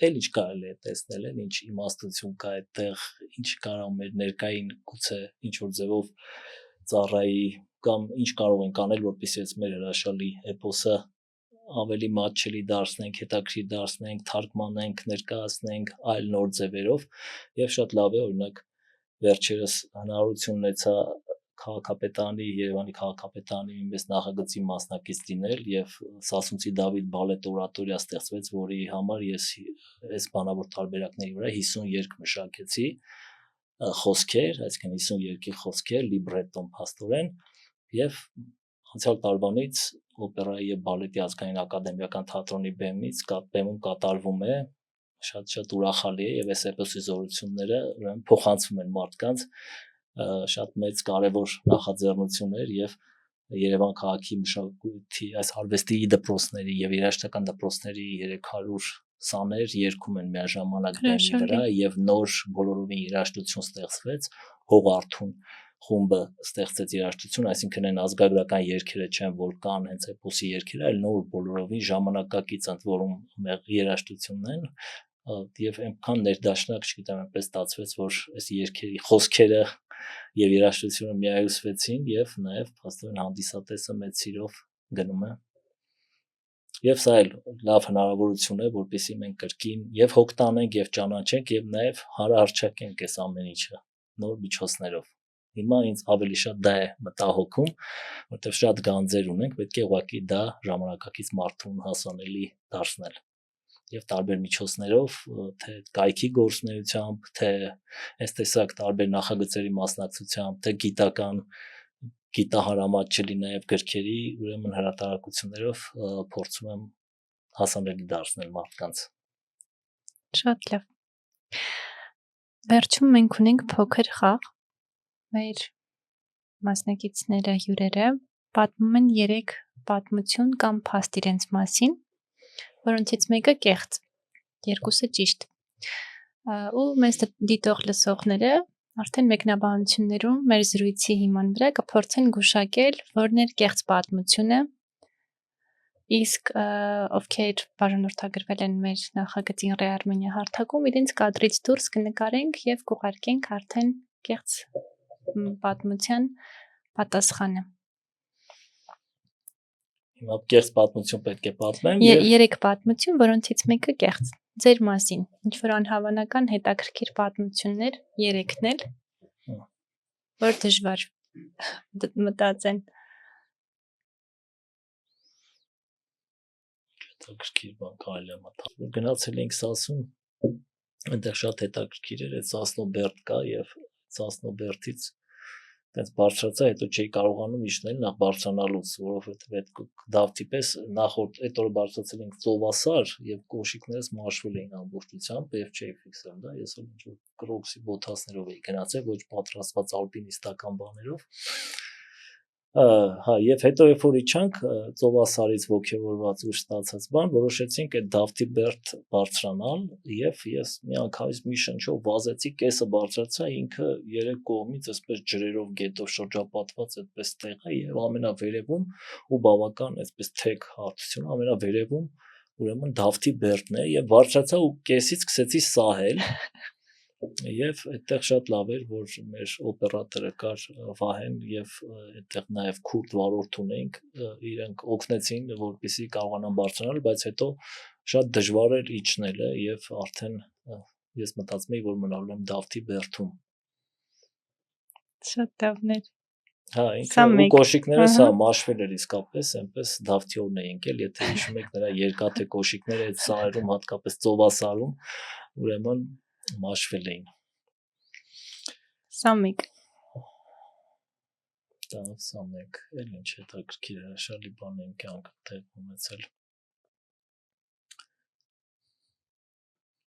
էլ ինչ կարելի է տեսնել, ինչ իմաստություն կա այդտեղ, ինչ կարող մեր ներկային գուցե ինչ որ ձևով ծառայի կամ ինչ կարող ենք անել, որպեսզի այս մեր հրաշալի էպոսը ավելի մատչելի դարձնենք, հետաքրքիր դարձնենք, թարգմանենք, ներկայացնենք այլ նոր ձևերով եւ շատ լավ է, օրինակ վերջերս հնարավորություն ունեցա քաղաքապետարանի Երևանի քաղաքապետարանի մեծ նախագծի մասնակից լինել եւ Սասունցի Դավիթ բալետ օրատորիա ստեղծվեց, որի համար ես այս բանավոր տարբերակների վրա 50 երգ մշակեցի, խոսքեր, այսինքն 50 երգի խոսքեր, լիբրետոն փաստորեն եւ անցյալ տարվանից օպերայի եւ բալետի ազգային ակադեմիական թատրոնի բեմում կատարվում է, շատ ուրախալի է եւ այս էպոսի զորությունները ուրեմն փոխանցվում են մարդկանց, շատ մեծ կարևոր նախաձեռնություններ եւ Երևան քաղաքի մշակույթի այս արվեստի դպրոցների եւ երաժշտական դպրոցների 300 սաներ երգում են միաժամանակ բեմի վրա եւ նոր բոլորովին երաժշտություն ստեղծվեց, Հողարթուն խումբը ստեղծեց երաժշտություն, այսինքն այն ազգագրական երգերը չեն, որ կան հենց էպոսի երգերը, այլ նոր բոլորովին ժամանակակից ընդ որում երաժշտությունն են եւ այնքան ներդաշնակ, չգիտեմ, այնպես ստացվեց, որ այս երգերի խոսքերը եւ երաժշտությունը միայուսվեցին եւ նաեւ փաստորեն հանդիսատեսը մեծ սիրով գնում է եւ սա էլ լավ հնարավորություն է, որպեսզի մենք կրկին եւ հոգ տանենք եւ ճանաչենք եւ նաեւ հարահրճակենք այս ամեն ինչը նոր միջոցներով։ Հիմա ինձ ավելի շատ դա է մտահոգում, որտեղ շատ գանձեր ունենք, պետք է ուղղակի դա ժամանակակից մարդուն հասանելի դարձնել։ Եվ տարբեր միջոցներով, թե կայքի գործունեությամբ, թե այս տեսակ տարբեր նախագծերի մասնակցությամբ, թե գիտական գիտահարամատ չլի նաև գրքերի, ուրեմն հրատարակություններով փորձում եմ հասանելի դարձնել մարդկանց։ Շատ լավ։ Վերջում մենք ունենք փոքր խաղ։ Մեր մասնակիցները հյուրերը պատմում են 3 պատմություն կամ փաստ իրենց մասին, որոնցից մեկը կեղծ, երկուսը ճիշտ։ Ու մեզ դիտող լսողները արդեն մեկնաբանություններում մեր զրույցի հիման վրա կփորձեն գուշակել, որն էր կեղծ պատմությունը, իսկ ովքեր բաժանորդագրվել են մեր նախագծին Ռեարմենիա հարթակում, իրենց կադրից դուրս կնկարենք եւ կուղարկենք արդեն կեղծ պատմության պատասխանը։ Հիմա կեղծ պատմություն պետք է պատմեմ 3 պատմություն, որոնցից մեկը կեղծ, ձեր մասին, ինչ որ անհավանական հետաքրքիր պատմություններ, 3-ն էլ, որ դժվար մտածեն։ Հետաքրքիր բան կարելի է մտածել։ Գնացել էինք Սասուն, այնտեղ շատ հետաքրքիր էր, այդ Սասնոբերտ կա եւ Սասնոբերտից այդպես բարձրացա, հետո չէի կարողանում իջնել նախ բարձրանալուց, որովհետեւ այդ դավթի պես նախորդ այդ օրը բարձրացել ենք ծովասար եւ կոշիկներս մաշվել էին ամբողջությամբ եւ չէի ֆիքսել դա, ես էլ ինչ որ կրոքսի բոթասներով էի գնացել, ոչ պատրաստված ալպինիստական բաներով։ Հա, եւ հետո երբ որ իջանք ծովասարից ոգևորված ու ստացած բան, որոշեցինք այդ դավթի բերդ բարձրանալ եւ ես միանգամից մի շնչով վազեցի, կեսը բարձրացա, ինքը 3 կողմից այսպես ջրերով գետով շրջապատված այդպես տեղ է եւ ամենավերևում ու բավական այսպես թեք հարթություն, ամենավերևում ուրեմն դավթի բերդն է եւ բարձրացա ու կեսից սկսեցի սահել Եվ այդտեղ շատ լավ էր, որ մեր օպերատորը կար Վահեն եւ այդտեղ նաեւ քուրդ վարորդ ունենք, իրենք օգնեցին, որպեսզի կարողանան բարձրանալ, բայց հետո շատ դժվար էր իջնելը եւ արդեն ես մտածում էի, որ մնալու եմ Դավթի բերդում։ Շատ լավներ։ Հա, ինքը ու կոշիկները սա մաշվել էր իսկապես, այնպես Դավթի օրն է եկել, եթե հիշում եք նրա երկաթե կոշիկները այդ սարերում, հատկապես ծովասարում, ուրեմն մաշվել էին։ Սամիկ։ Դա Սամիկ, էլ ինչ հետաքրքիր հրաշալի բան են կյանքը տեղ ունեցել։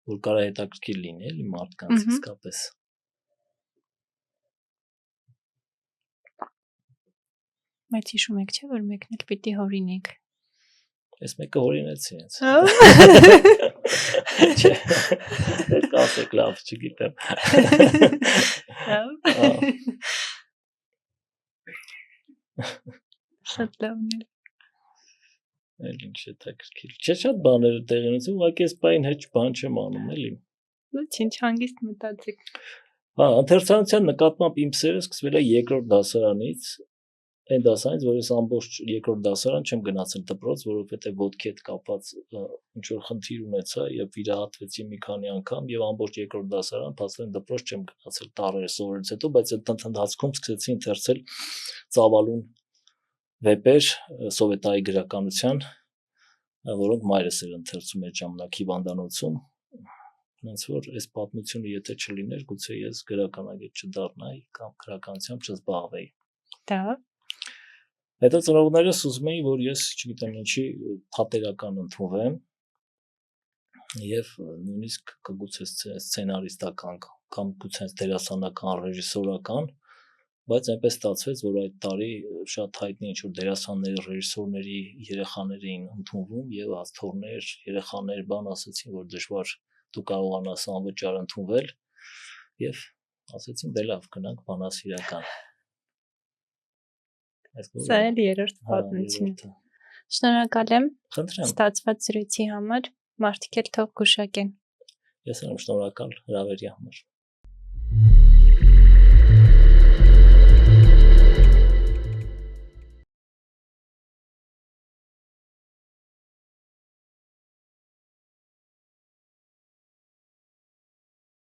Որ կարա հետաքրքիր լինի, էլի մարդկանց իսկապես։ Բայց հիշում եք, չէ՞, որ մեկն էլ պիտի հորինեք։ Ես մեկը հորինեցի ինձ։ Չէ։ Կասեք լավ, չգիտեմ։ Շատ լավն է։ Էլ ինչ հետաքրքիր։ Չէ, շատ բաներ տեղի ունեցել, ուղղակի այս բան հեչ բան չեմ անում, էլի։ Ինչ հանգիստ մտածեք։ Հա, ընթերցանության նկատմամբ իմ սերը սկսվել է երկրորդ դասարանից։ Այն դասարանից, որ ես ամբողջ երկրորդ դասարան չեմ գնացել դպրոց, որովհետև ոտքի հետ կապված ինչ որ խնդիր ունեցա եւ վիրահատվեցի մի քանի անգամ եւ ամբողջ երկրորդ դասարան փաստորեն դպրոց չեմ գնացել տարերը սովորելուց հետո, բայց այդ ընթացքում սկսեցի ընթերցել ծավալուն վեպեր սովետայի գրականության, որոնք մայրս էր ընթերցում այդ ժամանակ հիվանդանոցում։ Հենց որ այս պատմությունը եթե չլիներ, գուցե ես գրականագետ չդառնայի կամ գրականությամբ չզբաղվեի։ Դա Հետո ծնողներս ուզում էին, որ ես, չգիտեմ ինչի, թատերական ընդունվեմ եւ նույնիսկ կգուցե սցենարիստական կամ գուցե դերասանական, ռեժիսորական, բայց այնպես ստացվեց, որ այդ տարի շատ հայտնի ինչ որ դերասանների, ռեժիսորների երեխաներ էին ընդունվում եւ աստորներ, երեխաներ բան ասացին, որ դժվար դու կարողանաս անվճար ընդունվել եւ ասացին դե լավ գնանք բանասիրական։ Սա էլ երրորդ պատմությունը։ Շնորհակալ եմ ստացված զրույցի համար, մարդիկ էլ թող գուշակեն։ Ես եմ շնորհակալ հրավերի համար։